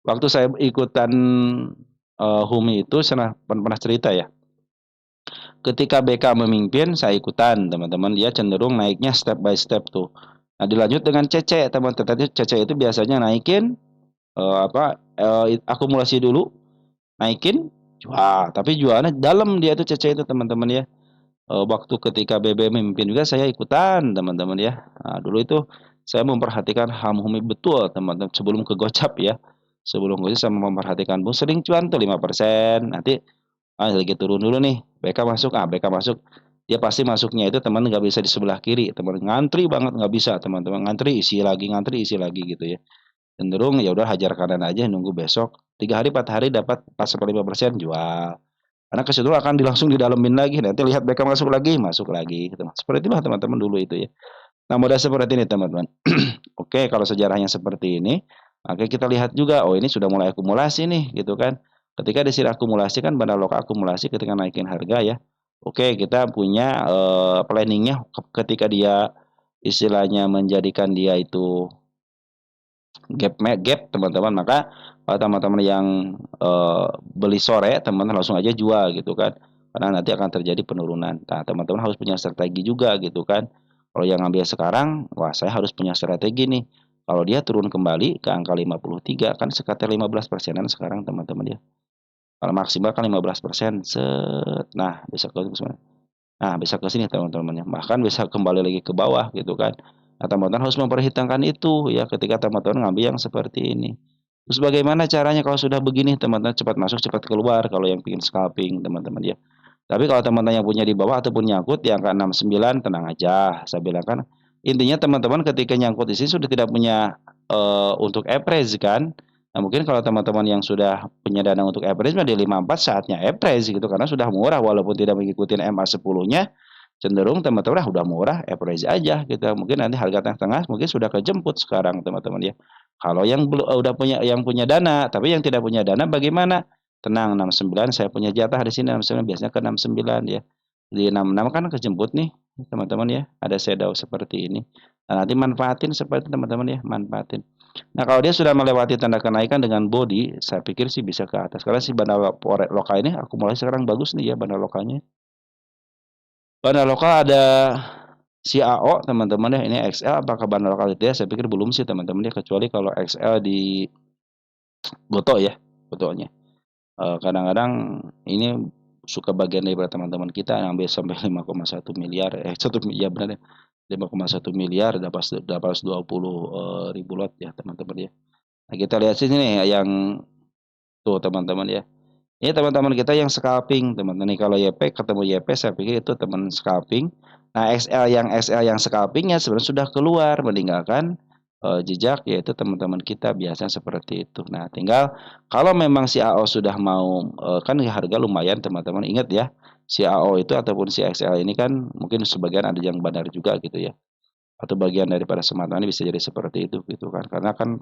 Waktu saya ikutan HUMI itu saya pernah cerita ya. Ketika BK memimpin saya ikutan teman-teman, dia cenderung naiknya step by step tuh. Nah dilanjut dengan CC teman-teman, CC itu biasanya naikin akumulasi dulu, naikin jual, tapi jualnya dalam dia tuh CC itu teman-teman ya. Waktu ketika BB memimpin juga saya ikutan teman-teman ya. Nah, dulu itu saya memperhatikan HAM-HUMI betul teman-teman sebelum ke Gocap ya. Sebelum Gocap saya memperhatikan bu sering cuan tuh 5%. Nanti lagi turun dulu nih. BK masuk. Dia pasti masuknya itu teman nggak bisa di sebelah kiri. Teman ngantri banget nggak bisa teman-teman ngantri isi lagi gitu ya. Cenderung ya udah hajar kanan aja nunggu besok. 3 hari 4 hari dapat pas 5% jual. Karena ke situ akan langsung didalemin lagi. Nanti lihat mereka masuk lagi. Gitu. Seperti itulah teman-teman dulu itu ya. Nah, modal seperti ini teman-teman. Oke, kalau sejarahnya seperti ini, maka kita lihat juga, oh ini sudah mulai akumulasi nih, gitu kan. Ketika di sini akumulasi kan bandar lokal akumulasi ketika naikin harga ya. Oke, kita punya planningnya ketika dia istilahnya menjadikan dia itu gap teman-teman, maka kalau teman-teman yang beli sore teman-teman langsung aja jual gitu kan karena nanti akan terjadi penurunan. Nah teman-teman harus punya strategi juga gitu kan. Kalau yang ngambil sekarang, wah saya harus punya strategi nih. Kalau dia turun kembali ke angka 53 kan sekitar 15%-an sekarang teman-teman ya. Kalau maksimal kan 15%. Nah, bisa ke sini teman-teman ya. Bahkan bisa kembali lagi ke bawah gitu kan. Nah, teman-teman harus memperhitungkan itu ya ketika teman-teman ngambil yang seperti ini. Terus bagaimana caranya kalau sudah begini teman-teman cepat masuk cepat keluar kalau yang ingin scalping teman-teman ya. Tapi kalau teman-teman yang punya di bawah ataupun nyangkut di angka 69 tenang aja. Saya bilang kan intinya teman-teman ketika nyangkut di sini sudah tidak punya untuk average kan. Nah, mungkin kalau teman-teman yang sudah punya dana untuk average di 54 saatnya average gitu karena sudah murah walaupun tidak mengikuti MA 10-nya cenderung teman-teman udah murah average aja gitu. Mungkin nanti harga tengah-tengah mungkin sudah kejemput sekarang teman-teman ya. Kalau yang belum udah punya dana tapi yang tidak punya dana bagaimana? Tenang 69 saya punya jatah di sini 69 biasanya ke 69 ya. Di 66 kan kejemput nih teman-teman ya. Ada shadow seperti ini. Nah, nanti manfaatin seperti teman-teman ya, manfaatin. Nah, kalau dia sudah melewati tanda kenaikan dengan body, saya pikir sih bisa ke atas. Karena si bandar lokal ini akumulasi sekarang bagus nih ya bandar lokalnya. Bandar lokal ada si AO teman-teman ya. Ini XL apakah bandar lokal itu ya? Saya pikir belum sih teman-teman ya. Kecuali kalau XL di Goto ya, Gotonya. Kadang-kadang ini suka bagian dari teman-teman kita yang ambil sampai 5,1 miliar, 1 miliar benar ya, 5,1 miliar dapat 20 ribu lot ya teman-teman ya. Nah, kita lihat sini nih yang tuh teman-teman ya. Ini teman-teman kita yang scalping, teman-teman. Nih kalau YP ketemu YP saya pikir itu teman scalping. Nah, XL yang scalpingnya sebenarnya sudah keluar meninggalkan jejak, yaitu teman-teman kita biasanya seperti itu. Nah, tinggal kalau memang si AO sudah mau kan harga lumayan teman-teman. Ingat ya, si AO itu ataupun si XL ini kan mungkin sebagian ada yang bandar juga gitu ya. Atau bagian daripada semata ini bisa jadi seperti itu gitu kan. Karena kan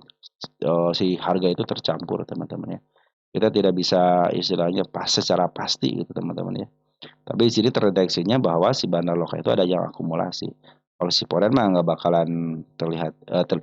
si harga itu tercampur teman-teman ya. Kita tidak bisa istilahnya secara pasti gitu teman-teman ya. Tapi di sini terdeteksinya bahwa si bandar lokal itu ada yang akumulasi. Kalau si poren mah nggak bakalan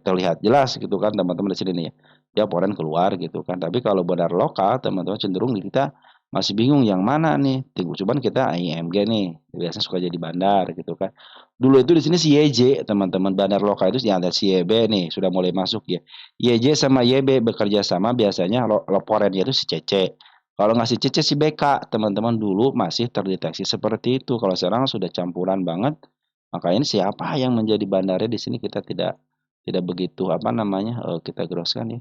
terlihat jelas gitu kan teman-teman di sini nih. Dia poren keluar gitu kan. Tapi kalau bandar lokal teman-teman cenderung kita masih bingung yang mana nih. Cuman kita IMG nih biasanya suka jadi bandar gitu kan. Dulu itu di sini si YJ teman-teman bandar lokal itu yang ada si YB nih sudah mulai masuk ya. YJ sama YB bekerja sama biasanya porennya itu si CC. Kalau nggak si CC si BK, teman-teman dulu masih terdeteksi seperti itu. Kalau sekarang sudah campuran banget, makanya siapa yang menjadi bandarnya di sini kita tidak tidak begitu apa namanya kita geroskan ya.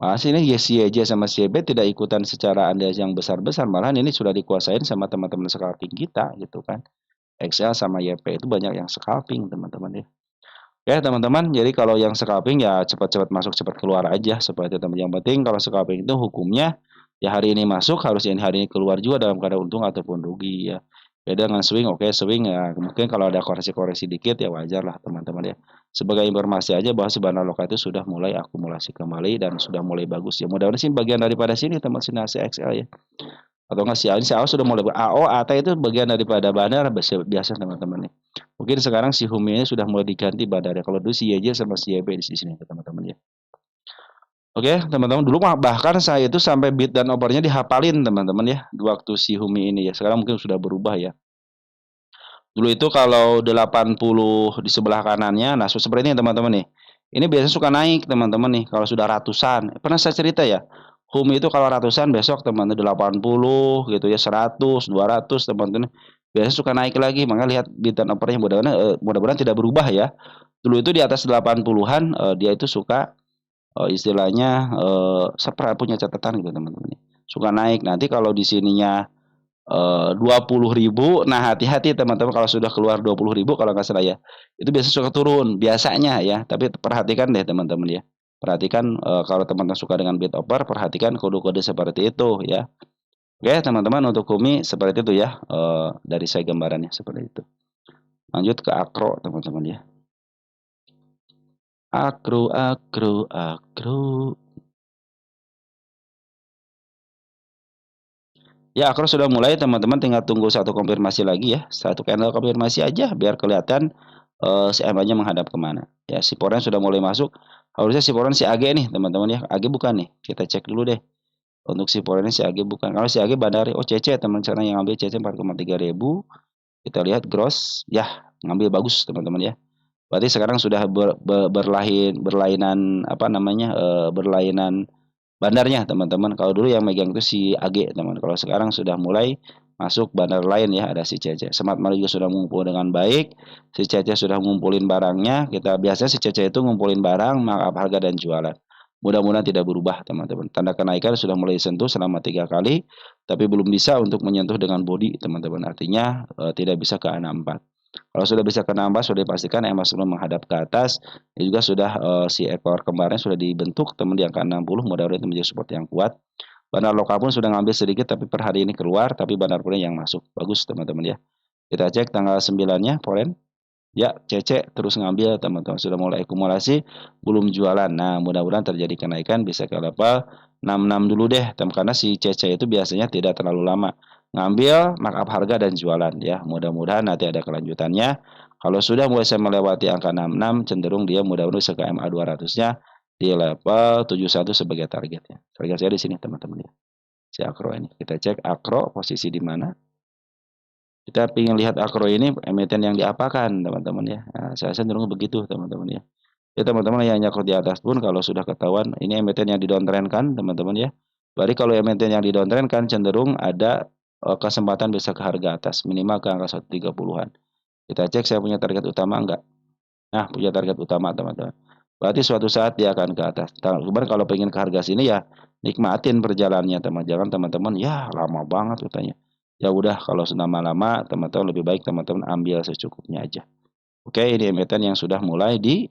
Masih ini ya si YJ sama si YB tidak ikutan secara anda yang besar-besar, malahan ini sudah dikuasain sama teman-teman scalping kita gitu kan. Excel sama YP itu banyak yang scalping teman-teman ya. Ya teman-teman, jadi kalau yang scalping ya cepat-cepat masuk, cepat keluar aja seperti itu teman. Yang penting kalau scalping itu hukumnya ya hari ini masuk harus ini hari ini keluar juga dalam keadaan untung ataupun rugi ya. Beda dengan swing, oke swing ya mungkin kalau ada koreksi-koreksi dikit ya wajar lah teman-teman ya. Sebagai informasi aja bahwa si Bandar Lokal itu sudah mulai akumulasi kembali dan sudah mulai bagus ya. Mudah-mudahan sih bagian daripada sini teman sinasi XL ya. Atau nggak si AO sudah mulai AO, AT itu bagian daripada bandar biasa teman-teman nih. Mungkin sekarang si Humi ini sudah mulai diganti bandarnya. Kalau dulu si YJ sama si YB di sini teman-teman ya. Oke, teman-teman dulu bahkan saya itu sampai bit dan opernya dihafalin teman-teman ya. Di waktu si Humi ini ya. Sekarang mungkin sudah berubah ya. Dulu itu kalau 80 di sebelah kanannya, nah seperti ini teman-teman nih. Ini biasanya suka naik teman-teman nih kalau sudah ratusan. Pernah saya cerita ya, Home itu kalau ratusan besok teman-teman 80 gitu ya, 100, 200 teman-teman. Biasanya suka naik lagi, maka lihat bid dan opernya mudah-mudahan tidak berubah ya. Dulu itu di atas 80-an dia itu suka istilahnya saya punya catatan gitu teman-teman. Suka naik. Nanti kalau di sininya 20.000. Nah, hati-hati teman-teman kalau sudah keluar 20.000 kalau nggak salah ya. Itu biasanya suka turun, biasanya ya. Tapi perhatikan deh teman-teman ya. Perhatikan kalau teman-teman suka dengan bid offer, perhatikan kode-kode seperti itu ya. Oke, teman-teman untuk Kumi seperti itu ya. Dari saya gambarannya seperti itu. Lanjut ke akro teman-teman ya. Akro, akro, akro. Ya, akro sudah mulai teman-teman tinggal tunggu satu konfirmasi lagi ya. Satu candle konfirmasi aja biar kelihatan CMA-nya menghadap kemana. Ya, si Poren sudah mulai masuk. Harusnya si Poren si AG nih teman-teman ya. AG bukan nih. Kita cek dulu deh. Untuk si Poren si AG bukan. Kalau si AG bandari, oh CC teman teman yang ngambil CC 4,3 ribu. Kita lihat gross. Ya, ngambil bagus teman-teman ya. Berarti sekarang sudah berlainan apa namanya berlainan bandarnya teman-teman. Kalau dulu yang megang itu si AG teman. Kalau sekarang sudah mulai masuk bandar lain ya, ada si Cece. Smart Money juga sudah mengumpul dengan baik. Si Cece sudah ngumpulin barangnya. Kita biasanya si Cece itu ngumpulin barang, markup harga dan jualan. Mudah-mudahan tidak berubah teman-teman. Tanda kenaikan sudah mulai disentuh selama 3 kali, tapi belum bisa untuk menyentuh dengan body teman-teman. Artinya tidak bisa ke 64. Kalau sudah bisa ke 16 sudah dipastikan EMA sebelum menghadap ke atas. Ini juga sudah si ekor kembarnya sudah dibentuk teman di angka 60, mudah-mudahan itu menjadi support yang kuat. Bandar lokal pun sudah ngambil sedikit tapi per hari ini keluar, tapi bandar pun yang masuk. Bagus teman-teman ya. Kita cek tanggal 9-nya Foren. Ya, CC terus ngambil teman-teman sudah mulai akumulasi, belum jualan. Nah, mudah-mudahan terjadi kenaikan bisa ke level 66 dulu deh, karena si CC itu biasanya tidak terlalu lama. Ngambil, markup harga dan jualan ya. Mudah-mudahan nanti ada kelanjutannya. Kalau sudah mulai saya melewati angka 66, cenderung dia mudah-mudahan bisa ke MA 200-nya di level 71 sebagai targetnya. Target saya di sini teman-teman ya. Si akro ini. Kita cek akro posisi di mana. Kita ingin lihat akro ini emiten yang diapakan teman-teman ya. Nah, saya cenderung begitu teman-teman ya. Ya teman-teman yang nyakut di atas pun kalau sudah ketahuan ini emiten yang didowntrend kan teman-teman ya. Berarti kalau emiten yang didowntrend kan cenderung ada kesempatan bisa ke harga atas minimal ke angka 130-an. Kita cek saya punya target utama enggak. Nah, punya target utama teman-teman. Berarti suatu saat dia akan ke atas. Cuman kalau pengen ke harga sini ya nikmatin perjalanannya teman. Jangan teman-teman, ya lama banget katanya. Ya udah kalau lama-lama teman-teman lebih baik teman-teman ambil secukupnya aja. Oke, ini emiten yang sudah mulai di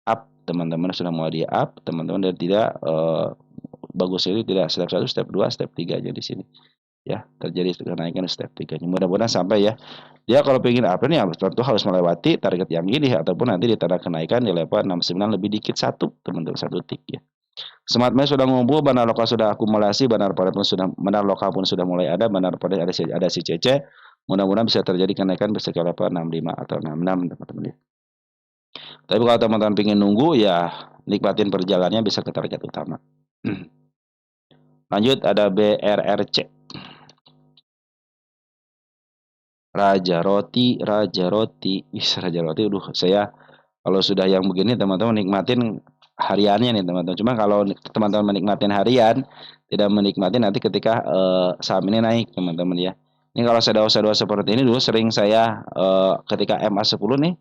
up, teman-teman sudah mulai di up, teman-teman dan tidak bagus ini tidak step 1, step 2, step 3 aja di sini. Ya, terjadi kenaikan step 3. Mudah-mudahan sampai ya. Dia kalau pengen up ini tentu harus melewati target yang ini ataupun nanti di tanda kenaikan di level 69 lebih dikit satu, teman-teman satu tick ya. Smart Money sudah ngumpul, benar lokal sudah akumulasi, benar pada pun sudah benar lokal pun sudah mulai ada, benar pada ada si CC. Mudah-mudahan bisa terjadi kenaikan bisa ke level 65 atau 66 teman-teman ya. Tapi kalau teman-teman pengen nunggu ya nikmatin perjalanannya bisa ke target utama. Lanjut ada BRRC. Raja Roti, Raja Roti. Raja Roti. Aduh, saya kalau sudah yang begini teman-teman nikmatin hariannya nih teman-teman. Cuma kalau teman-teman menikmatin harian, tidak menikmati nanti ketika saham ini naik teman-teman ya. Ini kalau shadow-shadow seperti ini dulu sering saya ketika MA10 nih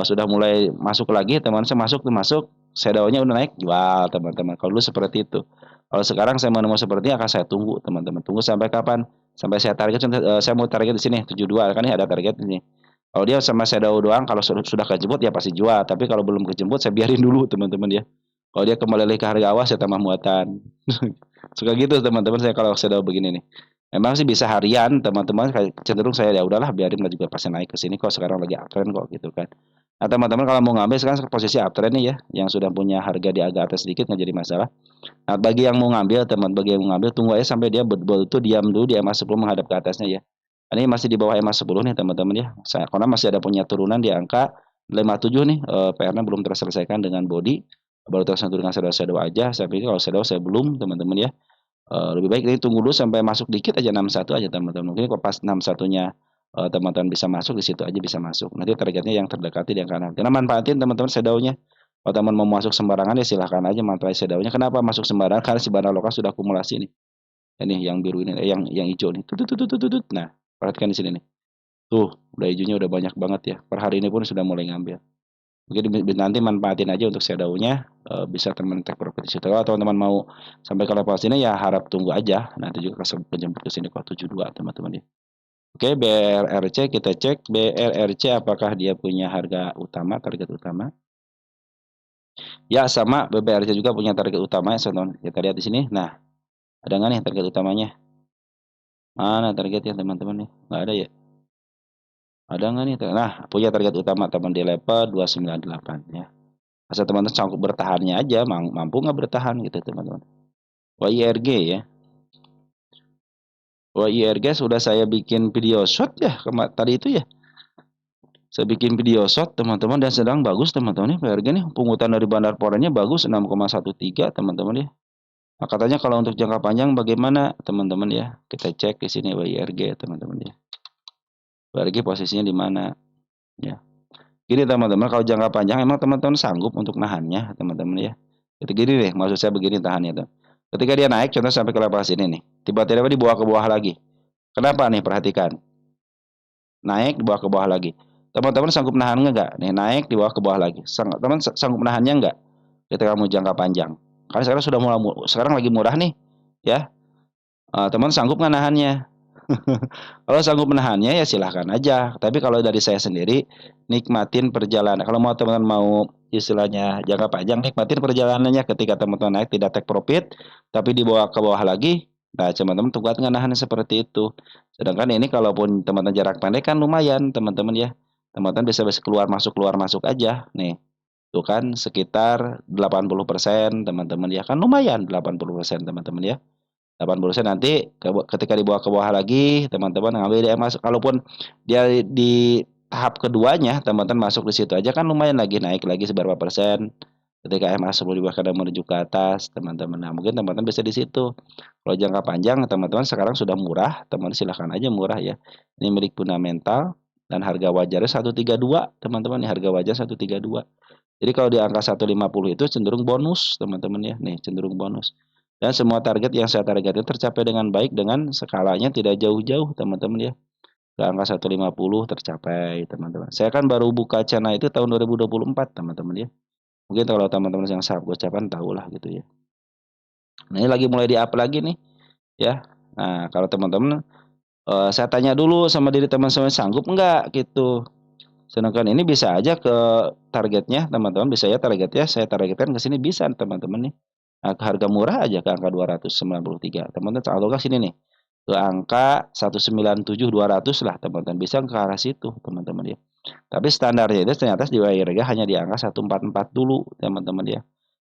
sudah mulai masuk lagi, teman saya masuk shadow-nya udah naik jual teman-teman. Kalau dulu seperti itu. Kalau sekarang saya mau seperti ini akan saya tunggu teman-teman. Tunggu sampai kapan? Sampai saya target saya mau target di sini 72 kan ini ada target ini. Kalau dia sama shadow doang kalau sudah kejemput ya pasti jual, tapi kalau belum kejemput saya biarin dulu teman-teman ya. Kalau dia kembali lagi ke harga awas saya tambah muatan. Suka gitu teman-teman saya kalau shadow begini nih. Memang sih bisa harian teman-teman cenderung saya ya udahlah biarin lah juga pasti naik ke sini kok sekarang lagi uptrend kok gitu kan. Nah, teman-teman kalau mau ngambil sekarang posisi uptrend nih ya, yang sudah punya harga di agak atas sedikit nggak jadi masalah. Nah, bagi yang mau ngambil bagi yang mau ngambil tunggu aja sampai dia betul itu diam dulu di MA10 menghadap ke atasnya ya. Ini masih di bawah MA10 nih teman-teman ya. Saya karena masih ada punya turunan di angka 57 nih, PR-nya belum terselesaikan dengan body, baru tersentuh dengan shadow-shadow aja. Saya pikir kalau shadow saya belum teman-teman ya. Lebih baik ini tunggu dulu sampai masuk dikit aja 61 aja teman-teman. Mungkin kalau pas 61-nya teman-teman bisa masuk di situ aja bisa masuk. Nanti targetnya yang terdekati di angka 6. Karena manfaatin teman-teman shadow-nya. Kalau teman mau masuk sembarangan ya silahkan aja manfaatin shadow-nya. Kenapa masuk sembarangan? Karena si barang lokal sudah akumulasi nih. Ini yang biru ini, yang hijau nih. Tutut. Nah, perhatikan di sini nih. Tuh, udah hijaunya udah banyak banget ya. Per hari ini pun sudah mulai ngambil. Mungkin nanti manfaatin aja untuk shadow-nya bisa teman take profit di situ. Kalau teman-teman mau sampai ke level sini ya harap tunggu aja. Nanti juga penjemput ke sini kok 72 teman-teman ya. Oke, BRRC kita cek BRRC apakah dia punya harga utama, target utama. Ya, sama BRRC juga punya target utama ya, teman-teman. Kita lihat di sini. Nah, ada nggak nih target utamanya? Mana targetnya teman-teman nih? Nggak ada ya? Ada nggak nih? Nah, punya target utama teman di level 298 ya. Asal teman-teman sanggup bertahannya aja, mampu nggak bertahan gitu teman-teman. WIRG ya. WIRG sudah saya bikin video shot ya tadi itu ya. Saya bikin video shot teman-teman dan sedang bagus teman-teman nih WIRG nih. Pungutan dari bandar porennya bagus 6,13 teman-teman ya. Nah, katanya kalau untuk jangka panjang bagaimana teman-teman ya? Kita cek di sini WIRG teman-teman ya. WIRG posisinya di mana ya. Gini teman-teman, kalau jangka panjang emang teman-teman sanggup untuk nahannya teman-teman ya. Jadi gini deh, maksud saya begini tahannya tuh. Ketika dia naik contoh sampai ke level sini nih, tiba-tiba dibawa ke bawah lagi. Kenapa nih? Perhatikan. Naik dibawa ke bawah lagi. Teman-teman sanggup nahan enggak? Nih naik dibawa ke bawah lagi. Teman sanggup nahannya enggak? Ketika mau jangka panjang. Karena sekarang sudah mulai sekarang lagi murah nih, ya. Teman sanggup nggak nahannya? Kalau sanggup menahannya ya silahkan aja. Tapi kalau dari saya sendiri nikmatin perjalanan. Kalau mau teman-teman mau istilahnya jangka panjang nikmatin perjalanannya ketika teman-teman naik tidak take profit tapi dibawa ke bawah lagi. Nah, teman-teman tunggu nggak nahan seperti itu. Sedangkan ini kalaupun teman-teman jarak pendek kan lumayan teman-teman ya. Teman-teman bisa keluar masuk aja. Nih, tuh kan sekitar 80% teman-teman ya kan lumayan 80% teman-teman ya. 80% nanti ketika dibawa ke bawah lagi, teman-teman ngambil dia masuk. Kalaupun dia di tahap keduanya, teman-teman masuk di situ aja kan lumayan lagi naik lagi seberapa persen. Ketika MA10 bahkan menuju ke atas, teman-teman. Nah, mungkin teman-teman bisa di situ. Kalau jangka panjang, teman-teman sekarang sudah murah, teman silahkan aja murah ya. Ini milik fundamental dan harga wajarnya 132, teman-teman. Ini harga wajar 132. Jadi kalau di angka 150 itu cenderung bonus, teman-teman ya. Nih, cenderung bonus. Dan semua target yang saya targetkan tercapai dengan baik dengan skalanya tidak jauh-jauh, teman-teman ya. Ke angka 150 tercapai, teman-teman. Saya kan baru buka channel itu tahun 2024, teman-teman ya. Mungkin kalau teman-teman yang saham gocapan tahulah gitu ya. Nah, ini lagi mulai di-up lagi nih ya. Nah, kalau teman-teman saya tanya dulu sama diri teman-teman sanggup enggak gitu. Sedangkan ini bisa aja ke targetnya teman-teman bisa ya targetnya saya targetkan ke sini bisa teman-teman nih. Ke harga murah aja ke angka 293. Teman-teman atau ke sini nih. Ke angka 197.200 lah teman-teman bisa ke arah situ teman-teman ya. Tapi standarnya itu ternyata di harga hanya di angka 144 dulu teman-teman ya.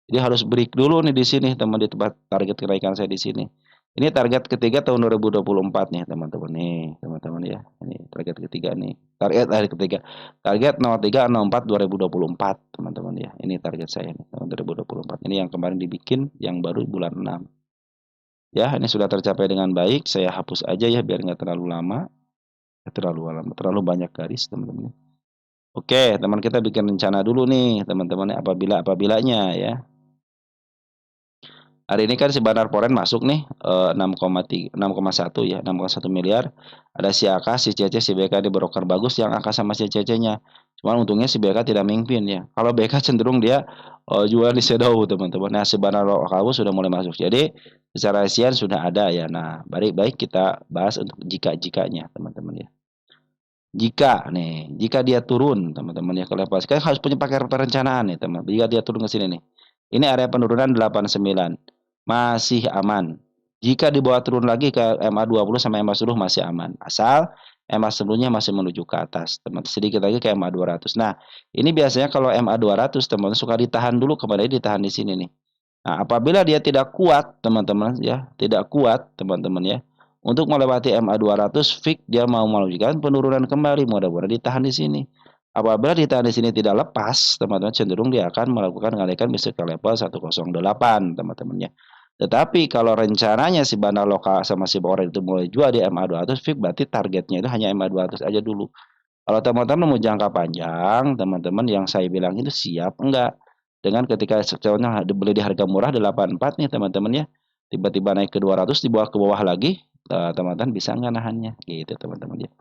Jadi harus break dulu nih di sini teman di tempat target kenaikan saya di sini. Ini target ketiga tahun 2024 nih teman-teman nih, teman-teman ya. Ini target ketiga nih. Target ketiga. Target 0304 2024 teman-teman ya. Ini target saya nih tahun 2024. Ini yang kemarin dibikin yang baru bulan 6. Ya, ini sudah tercapai dengan baik. Saya hapus aja ya biar nggak terlalu lama. Terlalu banyak garis teman-teman. Oke, teman kita bikin rencana dulu nih teman-teman apabilanya ya. Hari ini kan si Bandar Poren masuk nih 6,1 ya, 6,1 miliar. Ada si AK, si CC, si BK di broker bagus yang AK sama si CC-nya. Cuman untungnya si BK tidak mimpin ya. Kalau BK cenderung dia jual di shadow teman-teman. Nah, si Bandar Kawu sudah mulai masuk. Jadi secara isian sudah ada ya. Nah, baik-baik kita bahas untuk jika-jikanya teman-teman ya. Jika dia turun teman-teman ya ke level sekarang harus punya pakai perencanaan nih teman. Jika dia turun ke sini nih. Ini area penurunan 89 masih aman. Jika di bawah turun lagi ke MA20 sama MA10 masih aman. Asal MA10-nya masih menuju ke atas. Teman sedikit lagi ke MA200. Nah, ini biasanya kalau MA200 teman suka ditahan dulu kembali ditahan di sini nih. Nah, apabila dia tidak kuat teman-teman ya, tidak kuat teman-teman ya. Untuk melewati MA200 fix dia mau melanjutkan penurunan kembali mudah-mudahan ditahan di sini. Apabila ditahan di sini tidak lepas, teman-teman cenderung dia akan melakukan kenaikan bisa ke level 108 teman-teman ya. Tetapi kalau rencananya si bandar lokal sama si Boren itu mulai jual di MA200 fix berarti targetnya itu hanya MA200 aja dulu. Kalau teman-teman mau jangka panjang, teman-teman yang saya bilang itu siap enggak? Dengan ketika contohnya beli di harga murah 84 nih teman-teman ya. Tiba-tiba naik ke 200 dibawa ke bawah lagi, teman-teman bisa nggak nahannya gitu teman-teman ya.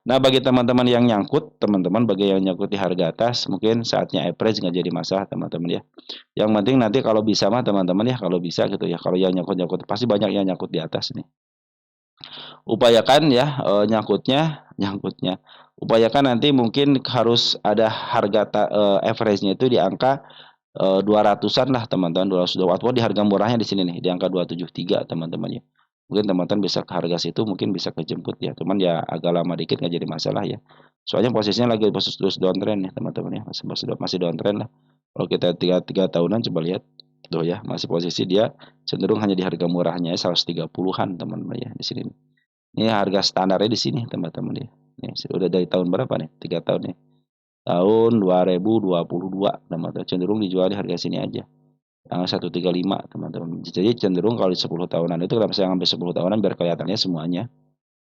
Nah, bagi teman-teman yang nyangkut, teman-teman bagi yang nyangkut di harga atas, mungkin saatnya average nggak jadi masalah teman-teman ya. Yang penting nanti kalau bisa mah teman-teman ya, kalau bisa gitu ya. Kalau yang nyangkut-nyangkut pasti banyak yang nyangkut di atas nih. Upayakan ya nyangkutnya. Upayakan nanti mungkin harus ada harga average-nya itu di angka 200-an lah teman-teman, 200 watt di harga murahnya di sini nih, di angka 273 teman-teman ya. Mungkin teman-teman bisa ke harga situ, mungkin bisa kejemput ya. Cuman ya agak lama dikit nggak jadi masalah ya. Soalnya posisinya lagi posisi terus downtrend ya teman-teman ya, masih downtrend lah. Kalau kita tiga tahunan coba lihat tuh ya, masih posisi dia cenderung hanya di harga murahnya 130-an teman-teman ya di sini. Ini harga standarnya di sini teman-teman ya. Ini sudah dari tahun berapa nih? 3 tahun ya. Tahun 2022 teman-teman cenderung dijual di harga sini aja. Yang 135 teman-teman. Jadi cenderung kalau di 10 tahunan itu kenapa saya ngambil 10 tahunan biar kelihatannya semuanya.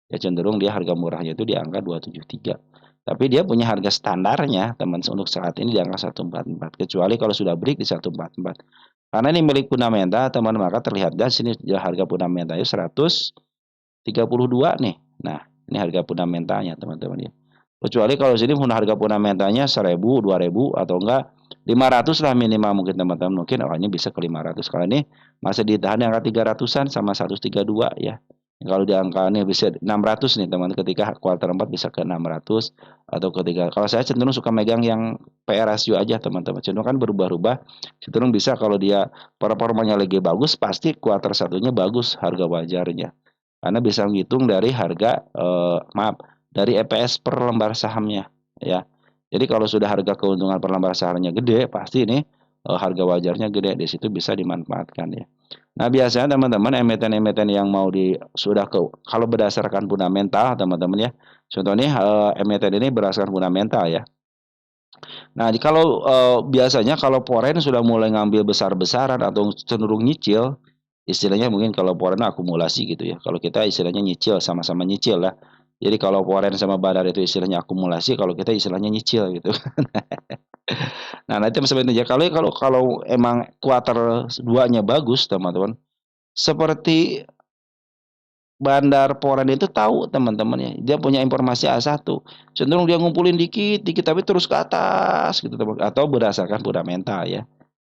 Ya cenderung dia harga murahnya itu di angka 273. Tapi dia punya harga standarnya teman untuk saat ini di angka 144. Kecuali kalau sudah break di 144. Karena ini milik fundamental teman maka terlihat dari sini harga fundamentalnya 132 nih. Nah, ini harga fundamentalnya teman-teman ya. Kecuali kalau sini harga fundamentalnya 1000, 2000 atau enggak 500 lah minimal mungkin teman-teman mungkin awalnya bisa ke 500. Kalau ini masih ditahan di angka 300-an sama 132 ya. Kalau di angka ini bisa 600 nih teman ketika kuartal 4 bisa ke 600 atau ketika kalau saya cenderung suka megang yang PR ratio aja teman-teman. Cenderung kan berubah-ubah. Cenderung bisa kalau dia performanya lagi bagus pasti kuartal satunya bagus harga wajarnya. Karena bisa menghitung dari harga dari EPS per lembar sahamnya ya. Jadi kalau sudah harga keuntungan per lembar sahamnya gede, pasti ini harga wajarnya gede di situ bisa dimanfaatkan ya. Nah, biasanya teman-teman emiten-emiten yang mau kalau berdasarkan fundamental teman-teman ya. Contohnya emiten ini berdasarkan fundamental ya. Nah, kalau biasanya kalau foreign sudah mulai ngambil besar-besaran atau cenderung nyicil, istilahnya mungkin kalau foreign akumulasi gitu ya. Kalau kita istilahnya nyicil, sama-sama nyicil lah. Jadi kalau foreign sama badar itu istilahnya akumulasi, kalau kita istilahnya nyicil gitu. Nah, nanti sebenarnya kalau kalau emang kuartal 2-nya bagus, teman-teman. Seperti Bandar Poren itu tahu teman-teman ya, dia punya informasi A1. Cenderung dia ngumpulin dikit-dikit tapi terus ke atas gitu teman atau berdasarkan fundamental ya.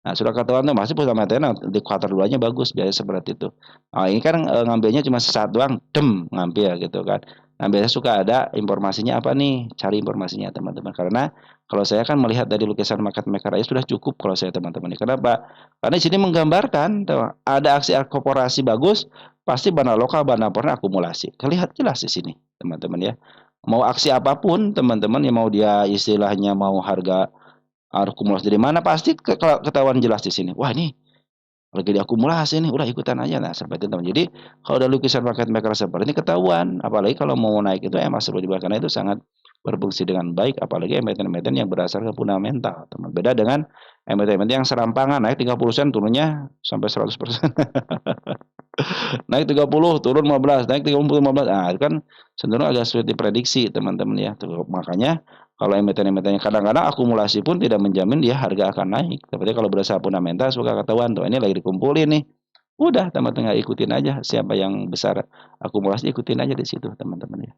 Nah, sudah ketahuan tuh masih fundamentalnya di kuartal 2-nya bagus, biasanya seperti itu. Nah, ini kan ngambilnya cuma sesaat doang, ngambil gitu kan. Nah, biasanya suka ada informasinya apa nih? Cari informasinya teman-teman. Karena kalau saya kan melihat dari lukisan market maker aja sudah cukup kalau saya teman-teman. Kenapa? Karena di sini menggambarkan tuh, ada aksi korporasi bagus, pasti bana lokal, bana pernah akumulasi. Terlihat jelas di sini, teman-teman ya. Mau aksi apapun, teman-teman, yang mau dia istilahnya mau harga akumulasi dari mana pasti ketahuan jelas di sini. Wah, ini lagi diakumulasi nih, udah ikutan aja. Nah, seperti itu teman. Jadi kalau ada lukisan market maker seperti ini ketahuan, apalagi kalau mau naik itu emas perlu dibuat karena itu sangat berfungsi dengan baik, apalagi emiten-emiten yang berdasarkan fundamental, teman. Beda dengan emiten-emiten yang serampangan naik 30 sen turunnya sampai 100%. Naik 30, turun 15, naik 30, 15. Nah, itu kan cenderung agak sulit diprediksi, teman-teman ya. Tuh, makanya kalau emiten-emiten kadang-kadang akumulasi pun tidak menjamin dia harga akan naik. Tapi kalau berdasar fundamental suka ketahuan tuh ini lagi dikumpulin nih. Udah teman-teman ikutin aja siapa yang besar akumulasi ikutin aja di situ teman-teman ya.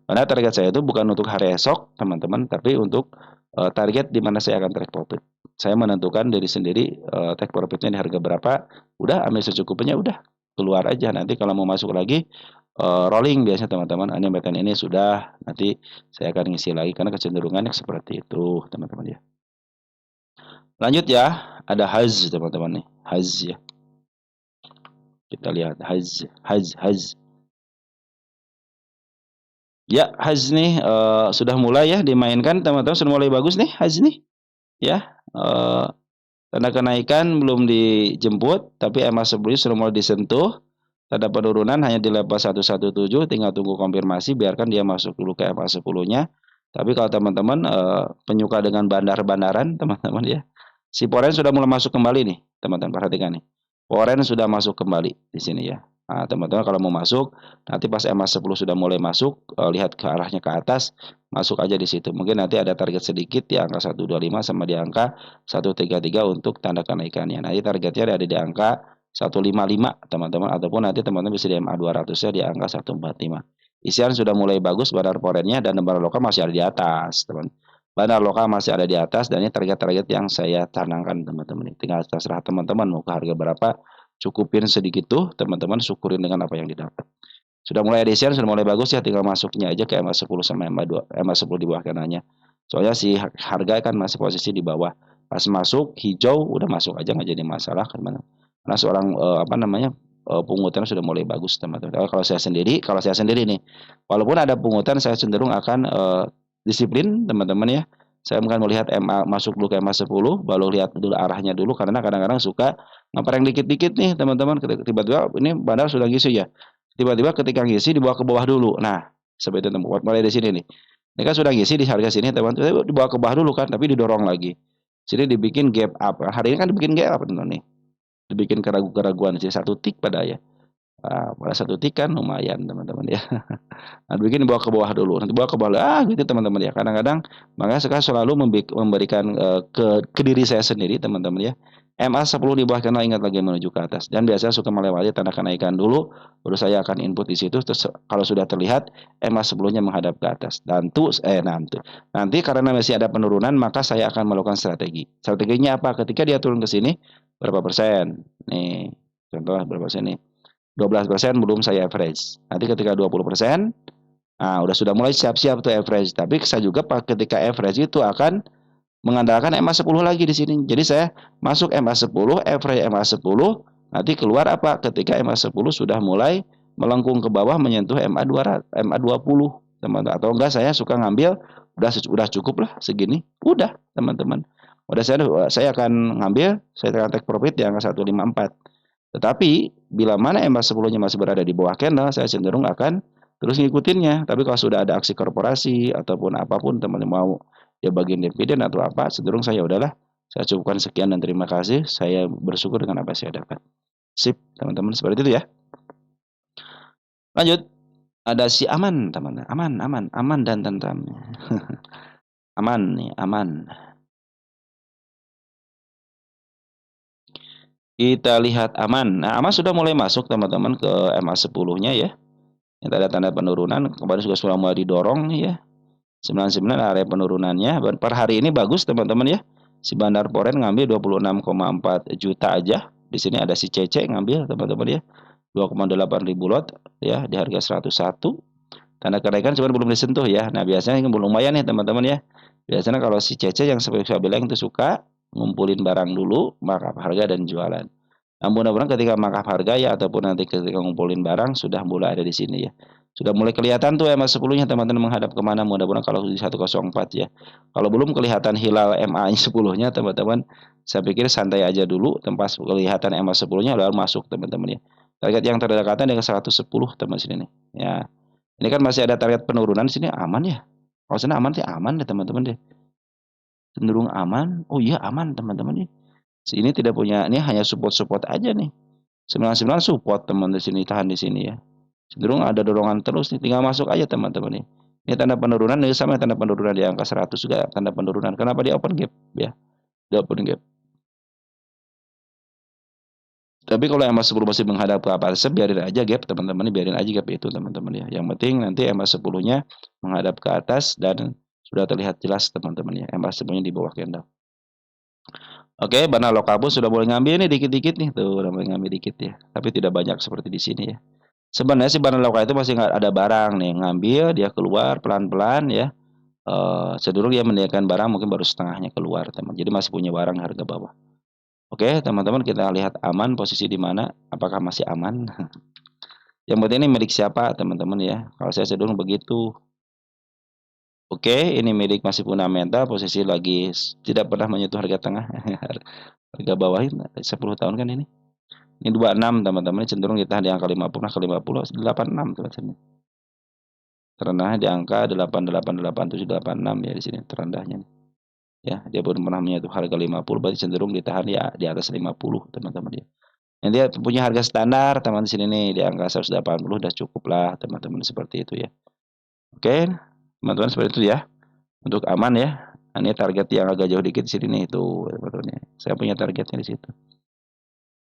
Karena target saya itu bukan untuk hari esok teman-teman, tapi untuk target di mana saya akan take profit. Saya menentukan diri sendiri take profitnya di harga berapa, udah ambil secukupnya, udah keluar aja. Nanti kalau mau masuk lagi rolling biasanya teman-teman. Ini emiten ini sudah, nanti saya akan ngisi lagi karena kecenderungannya seperti itu teman-teman ya. Lanjut ya, ada haz teman-teman nih, haz ya. Kita lihat haz. Ya, haz nih sudah mulai ya dimainkan teman-teman, sudah mulai bagus nih haz nih ya. Tanda kenaikan belum dijemput, tapi EMA sebelumnya sudah mulai disentuh. Tanda penurunan hanya di level 117, tinggal tunggu konfirmasi, biarkan dia masuk dulu ke EMA 10-nya. Tapi kalau teman-teman penyuka dengan bandar-bandaran, teman-teman ya, si Forex sudah mulai masuk kembali nih, teman-teman perhatikan nih. Forex sudah masuk kembali di sini ya. Nah, teman-teman kalau mau masuk, nanti pas EMA 10 sudah mulai masuk, lihat ke arahnya ke atas, masuk aja di situ. Mungkin nanti ada target sedikit di angka 125 sama di angka 133 untuk tanda kenaikannya. Nanti targetnya ada di angka 155 teman-teman, ataupun nanti teman-teman bisa di MA 200-nya di angka 145. Isian sudah mulai bagus, bandar forennya dan bandar lokal masih ada di atas, teman. Bandar lokal masih ada di atas dan ini target-target yang saya canangkan teman-teman. Tinggal terserah teman-teman mau ke harga berapa, cukupin sedikit tuh teman-teman, syukurin dengan apa yang didapat. Sudah mulai edition, sudah mulai bagus ya, tinggal masuknya aja ke MA10 sama MA2, MA10 di bawah kanannya. Soalnya si harga kan masih posisi di bawah. Pas masuk hijau udah masuk aja nggak jadi masalah karena seorang apa namanya pungutan sudah mulai bagus teman-teman. Kalau saya sendiri nih, walaupun ada pungutan saya cenderung akan disiplin teman-teman ya. Saya akan melihat MA masuk dulu ke MA10, baru lihat dulu arahnya dulu karena kadang-kadang suka ngepreng dikit-dikit nih teman-teman. Tiba-tiba ini bandar sudah ngisi ya. Tiba-tiba ketika ngisi dibawa ke bawah dulu. Nah, seperti itu mulai dari sini nih. Ini kan sudah ngisi di harga sini teman-teman, dibawa ke bawah dulu kan, tapi didorong lagi. Sini dibikin gap up. Hari ini kan dibikin gap up teman-teman nih. Dibikin keraguan sih satu tik pada ya. Pada satu tik kan lumayan teman-teman ya. Nah, bikin dibawa ke bawah dulu. Nanti bawa ke bawah. Gitu teman-teman ya. Kadang-kadang makanya sekarang selalu memberikan ke diri saya sendiri teman-teman ya. MA10 di bawah kanal ingat lagi menuju ke atas. Dan biasanya suka melewati tanda kenaikan dulu, baru saya akan input di situ. Terus kalau sudah terlihat MA10-nya menghadap ke atas. Dan nanti karena masih ada penurunan, maka saya akan melakukan strategi. Strateginya apa? Ketika dia turun ke sini, berapa persen? Nih, contoh berapa persen nih? 12% belum saya average. Nanti ketika 20%, nah sudah mulai siap-siap tuh average. Tapi saya juga ketika average itu akan mengandalkan MA10 lagi di sini. Jadi saya masuk MA10, average MA10, nanti keluar apa? Ketika MA10 sudah mulai melengkung ke bawah menyentuh MA200, MA20, teman-teman. Atau enggak saya suka ngambil udah cukup lah segini. Udah, teman-teman. Udah saya akan ngambil, saya akan take profit di angka 154. Tetapi bila mana MA10-nya masih berada di bawah candle, saya cenderung akan terus ngikutinnya. Tapi kalau sudah ada aksi korporasi ataupun apapun teman-teman mau dia bagian dividen atau apa, cenderung saya udahlah, saya cukupkan sekian dan terima kasih. Saya bersyukur dengan apa yang saya dapat. Sip, teman-teman, seperti itu ya. Lanjut, ada si aman, teman-teman. Aman dan tentram. Aman nih, aman. Kita lihat aman. Nah, aman sudah mulai masuk teman-teman ke MA10-nya ya. Yang ada tanda penurunan, kemarin juga sudah mulai didorong nih ya. 99 area penurunannya. Per hari ini bagus teman-teman ya. Si Bandar Poren ngambil 26,4 juta aja. Di sini ada si CC ngambil teman-teman ya. 2,8 ribu lot ya di harga 101. Tanda kenaikan cuma belum disentuh ya. Nah, biasanya belum lumayan nih teman-teman ya. Biasanya kalau si CC yang seperti saya bilang itu suka ngumpulin barang dulu, markup harga dan jualan. Nah, mudah-mudahan ketika markup harga ya ataupun nanti ketika ngumpulin barang sudah mulai ada di sini ya. Sudah mulai kelihatan tuh MA 10-nya teman-teman menghadap kemana, mudah-mudahan kalau di 104 ya. Kalau belum kelihatan hilal MA 10-nya teman-teman, saya pikir santai aja dulu, tempat kelihatan MA 10-nya lalu masuk teman-teman ya. Target yang terdekatnya dengan 110 teman sini nih. Ya. Ini kan masih ada target penurunan di sini aman ya. Kalau sana aman sih aman deh teman-teman deh. Cenderung aman. Oh iya aman teman-teman nih. Ini tidak punya, ini hanya support-support aja nih. 99 support teman di sini, tahan di sini ya. Cenderung ada dorongan terus nih, tinggal masuk aja teman-teman nih. Ini tanda penurunan nih sama tanda penurunan di angka 100 juga tanda penurunan. Kenapa di open gap ya? Di open gap. Tapi kalau EMA 10 masih menghadap ke atas, biarin aja gap teman-teman, biarin aja gap itu teman-teman ya. Yang penting nanti EMA 10-nya menghadap ke atas dan sudah terlihat jelas teman-teman ya. EMA 10-nya di bawah candle. Oke, Bana Lokabus sudah mulai ngambil nih dikit-dikit nih, tuh udah mulai ngambil dikit ya. Tapi tidak banyak seperti di sini ya. Sebenarnya si Bana Loka itu masih nggak ada barang nih, ngambil dia keluar pelan-pelan ya. Cenderung dia meninggalkan barang mungkin baru setengahnya keluar teman. Jadi masih punya barang harga bawah. Oke, teman-teman kita lihat aman posisi di mana, apakah masih aman? Yang penting ini milik siapa teman-teman ya. Kalau saya cenderung begitu. Oke, ini milik masih fundamental, posisi lagi tidak pernah menyentuh harga tengah. Harga bawah ini 10 tahun kan ini. Ini 26 teman-teman, cenderung ditahan di angka 50, nah ke 50, 86 teman-teman. Terendahnya di angka 888786 ya di sini terendahnya. Ya, dia belum pernah menyentuh harga 50, berarti cenderung ditahan ya di atas 50 teman-teman ya. Yang dia punya harga standar teman di sini nih di angka 180 udah cukup lah teman-teman seperti itu ya. Oke, teman-teman seperti itu ya. Untuk aman ya. Nah, ini target yang agak jauh dikit di sini nih itu teman-teman. Saya punya targetnya di situ.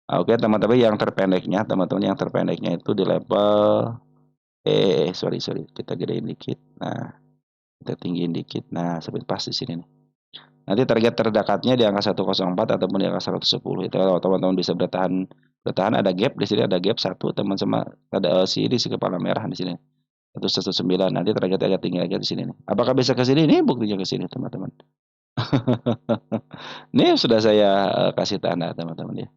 Oke, teman-teman yang terpendeknya, teman-teman yang terpendeknya itu di level sorry, kita gedein dikit. Nah, kita tinggiin dikit. Nah, seperti pas di sini nih. Nanti target terdekatnya di angka 104 ataupun di angka 110. Itu kalau teman-teman bisa bertahan ada gap di sini, ada gap satu teman sama ada LC di si kepala merah di sini. 119. Nanti target agak tinggi aja di sini nih. Apakah bisa ke sini? Ini buktinya ke sini, teman-teman. Ini sudah saya kasih tanda, teman-teman ya.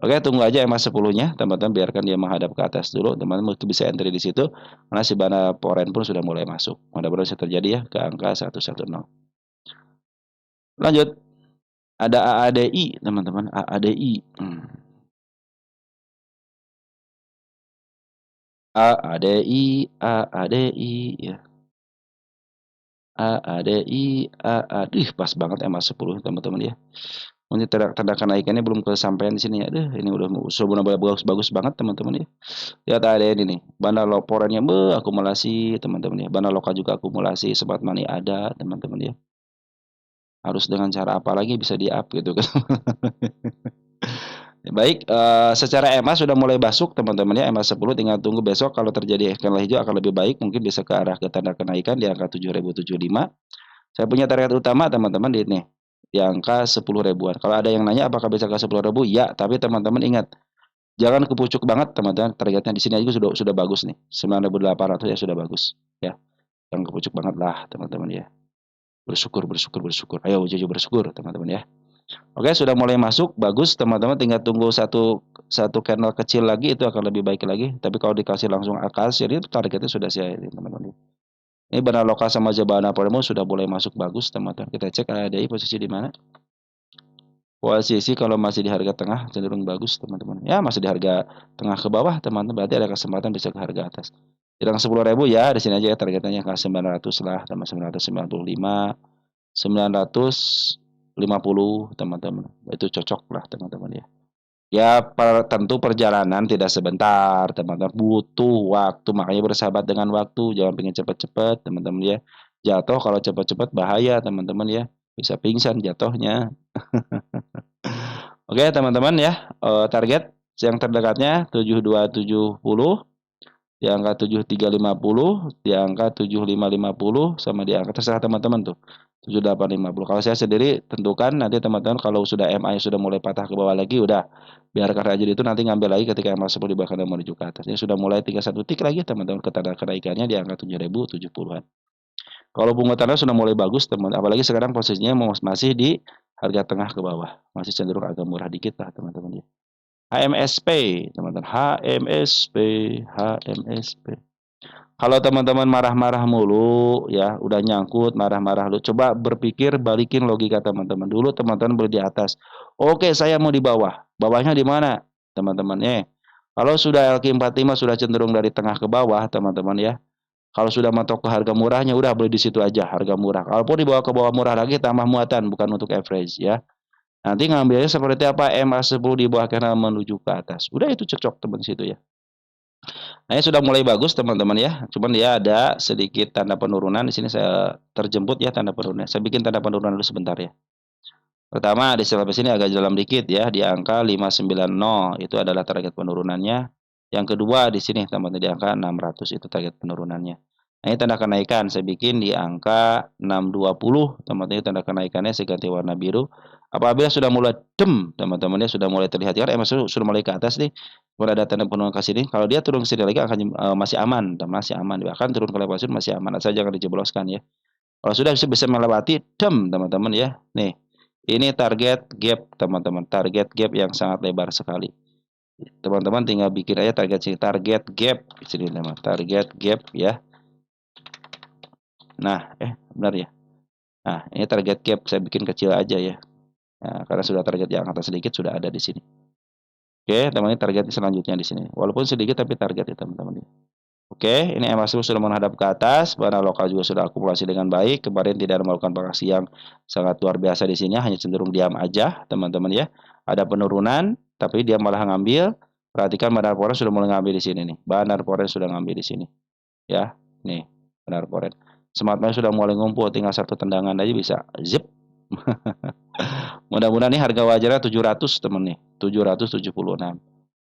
Oke, tunggu aja EMA 10-nya, teman-teman, biarkan dia menghadap ke atas dulu, teman-teman bisa entry di situ, karena si Bana Poren pun sudah mulai masuk. Mudah-mudahan bisa terjadi ya ke angka 110. Lanjut, ada AADI, teman-teman, AADI. AADI, AADI, ya. AADI, AADI, pas banget EMA 10, teman-teman ya. Ini tanda kenaikannya belum kesampaian di sini ya. Ini udah bagus banget teman-teman ya. Lihat ada ini nih, Bana Loporennya akumulasi teman-teman ya. Bana Loka juga akumulasi, Sobat Money ada teman-teman ya. Harus dengan cara apa lagi bisa di-up gitu kan. Baik, secara EMA sudah mulai basuk teman-teman ya. EMA 10 tinggal tunggu besok kalau terjadi candle hijau akan lebih baik, mungkin bisa ke arah ke tanda kenaikan di angka 7075. Saya punya target utama teman-teman di ini di angka 10 ribuan. Kalau ada yang nanya apakah bisa ke 10 ribu? Ya, tapi teman-teman ingat jangan kepucuk banget teman-teman. Targetnya di sini aja sudah bagus nih. 9.800 ya sudah bagus ya. Jangan kepucuk banget lah teman-teman ya. Bersyukur. Ayo jujur bersyukur teman-teman ya. Oke, sudah mulai masuk, bagus teman-teman. Tinggal tunggu satu candle kecil lagi itu akan lebih baik lagi. Tapi kalau dikasih langsung akas, jadi itu targetnya sudah siap teman-teman. Ini Bana Loka sama Bana Poren sudah mulai masuk bagus teman-teman. Kita cek ADI posisi di mana. Posisi kalau masih di harga tengah cenderung bagus teman-teman. Ya masih di harga tengah ke bawah teman-teman. Berarti ada kesempatan bisa ke harga atas. Sedang 10.000 ya di sini aja ya targetnya ke 900 lah, teman 995, 950 teman-teman. Itu cocok lah teman-teman ya. Ya tentu perjalanan tidak sebentar teman-teman. Butuh waktu makanya bersahabat dengan waktu. Jangan pengen cepat-cepat teman-teman ya. Jatuh kalau cepat-cepat bahaya teman-teman ya. Bisa pingsan jatuhnya. Oke teman-teman ya, target yang terdekatnya 7270 di angka 7350, di angka 7550, sama di angka terserah teman-teman tuh 7850. Kalau saya sendiri tentukan nanti teman-teman kalau sudah MA sudah mulai patah ke bawah lagi udah biarkan aja itu nanti ngambil lagi ketika MA 10 di bawah dan menuju ke atas. Ini sudah mulai tinggal satu tik lagi teman-teman ke tanda kenaikannya di angka 7070-an. Kalau bunga tanah sudah mulai bagus teman, apalagi sekarang posisinya masih di harga tengah ke bawah, masih cenderung agak murah dikit lah teman-teman ya. HMSP, teman-teman. HMSP, HMSP. Kalau teman-teman marah-marah mulu, ya udah nyangkut, marah-marah lu. Coba berpikir, balikin logika teman-teman. Dulu teman-teman beli di atas. Oke, saya mau di bawah. Bawahnya di mana, teman-teman? Kalau sudah LQ45 sudah cenderung dari tengah ke bawah, teman-teman ya. Kalau sudah mentok ke harga murahnya, udah beli di situ aja, harga murah. Kalaupun dibawa ke bawah murah lagi, tambah muatan, bukan untuk average ya. Nanti ngambilnya seperti apa? MA10 di bawah kanal menuju ke atas. Udah itu cocok teman situ ya. Nah, ini sudah mulai bagus teman-teman ya. Cuman dia ada sedikit tanda penurunan. Di sini saya terjemput ya tanda penurunan. Saya bikin tanda penurunan dulu sebentar ya. Pertama di sebelah sini agak dalam dikit ya di angka 590 itu adalah target penurunannya. Yang kedua di sini teman-teman di angka 600 itu target penurunannya. Nah, ini tanda kenaikan saya bikin di angka 620 teman-teman, tanda kenaikannya saya ganti warna biru. Apabila sudah mulai teman-teman ya sudah mulai terlihat ya sudah mulai ke atas nih. Kemudian ada tanda penurunan ke sini. Kalau dia turun ke sini lagi akan masih aman, masih aman. Bahkan turun ke level sini masih aman. Asal jangan dijebloskan ya. Kalau sudah bisa melewati teman-teman ya. Nih, ini target gap teman-teman, target gap yang sangat lebar sekali. Teman-teman tinggal bikin aja target sini, target gap sini teman, target gap ya. Nah, benar ya. Nah, ini target gap saya bikin kecil aja ya. Nah, karena sudah target yang atas sedikit sudah ada di sini. Oke, teman-teman target selanjutnya di sini. Walaupun sedikit tapi target ya teman-teman. Oke, ini MA10 sudah menghadap ke atas, barang lokal juga sudah akumulasi dengan baik. Kemarin tidak melakukan aksi yang sangat luar biasa di sini, hanya cenderung diam aja, teman-teman ya. Ada penurunan, tapi dia malah ngambil. Perhatikan Bandar Forex sudah mulai ngambil di sini nih. Bandar Forex sudah ngambil di sini. Ya, nih, Bandar Forex. Smart Money sudah mulai ngumpul, tinggal satu tendangan aja bisa zip. Mudah-mudahan nih harga wajarnya 700 teman nih, 776.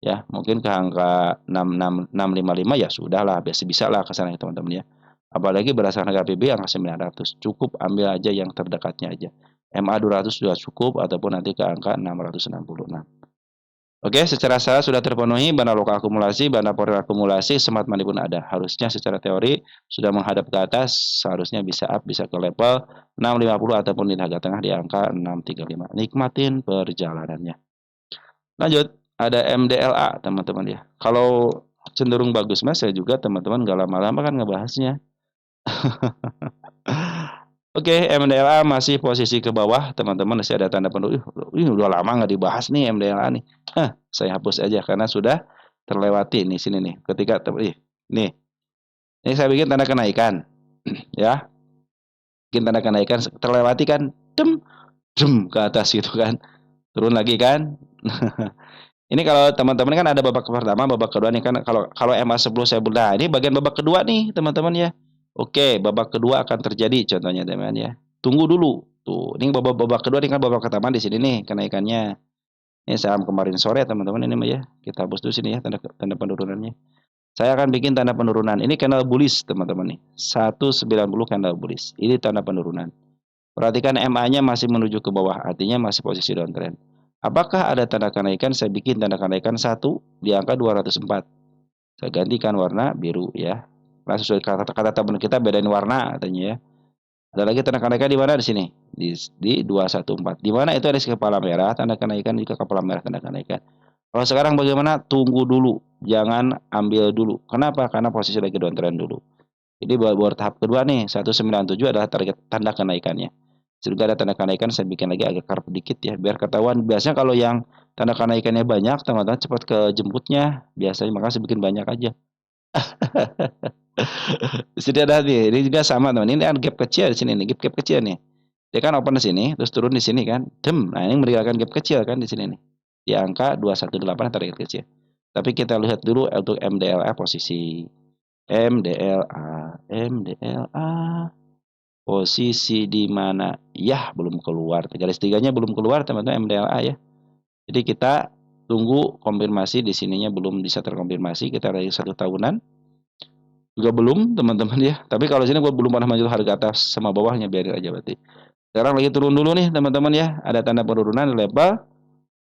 Ya, mungkin ke angka 655 ya sudahlah, biasa bisa lah ke sana ya teman-teman ya. Apalagi berdasarkan harga PB angka 900, cukup ambil aja yang terdekatnya aja. MA 200 sudah cukup ataupun nanti ke angka 666. Oke, secara syarat sudah terpenuhi, bandar lokal akumulasi, bandar forex akumulasi, smart money pun ada. Harusnya secara teori sudah menghadap ke atas, seharusnya bisa up, bisa ke level 650 ataupun di harga tengah di angka 635. Nikmatin perjalanannya. Lanjut, ada MDLA teman-teman ya. Kalau cenderung bagus mas, saya juga teman-teman gak lama-lama kan ngebahasnya. Oke, MDLA masih posisi ke bawah teman-teman, masih ada tanda penuh. Ini udah lama nggak dibahas nih MDLA nih. Saya hapus aja karena sudah terlewati nih sini nih. Ketika nih, ini saya bikin tanda kenaikan, ya, bikin tanda kenaikan terlewati kan, ke atas gitu kan, turun lagi kan. Ini kalau teman-teman kan ada babak pertama, babak kedua nih kan. Kalau MA10 saya bilang, nah ini bagian babak kedua nih teman-teman ya. Oke, babak kedua akan terjadi contohnya teman-teman ya. Tunggu dulu. Tuh, ini babak kedua nih kan babak pertama di sini nih kenaikannya. Ini saham kemarin sore teman-teman ini mah ya. Kita hapus dulu sini ya tanda penurunannya. Saya akan bikin tanda penurunan. Ini candle bullish teman-teman nih. 190 candle bullish. Ini tanda penurunan. Perhatikan MA-nya masih menuju ke bawah, artinya masih posisi downtrend. Apakah ada tanda kenaikan? Saya bikin tanda kenaikan 1 di angka 204. Saya gantikan warna biru ya. Langsung kata teman kita bedain warna katanya ya. Ada lagi tanda kenaikan di mana di sini? Di 214. Di mana itu ada kepala merah, tanda kenaikan juga kepala merah tanda kenaikan. Kalau sekarang bagaimana? Tunggu dulu, jangan ambil dulu. Kenapa? Karena posisi lagi downtrend dulu. Jadi buat tahap kedua nih, 197 adalah target tanda kenaikannya. Juga ada tanda kenaikan, saya bikin lagi agak karp dikit ya, biar ketahuan. Biasanya kalau yang tanda kenaikannya banyak, teman-teman cepat ke jemputnya. Biasanya makanya saya bikin banyak aja. Sudah ada nih, ini juga sama teman. Ini kan gap kecil di sini nih, gap kecil nih. Dia kan open di sini, terus turun di sini kan. Nah ini meninggalkan gap kecil kan di sini nih. Di angka 218 target kecil. Tapi kita lihat dulu untuk MDLA posisi. MDLA. Posisi di mana? Ya, belum keluar. Garis tiganya belum keluar, teman-teman, MDLA ya. Jadi kita tunggu konfirmasi di sininya belum bisa terkonfirmasi. Kita lagi 1 tahunan. Juga belum teman-teman ya. Tapi kalau sini gua belum pernah maju harga atas sama bawahnya, biarin aja berarti. Sekarang lagi turun dulu nih teman-teman ya. Ada tanda penurunan level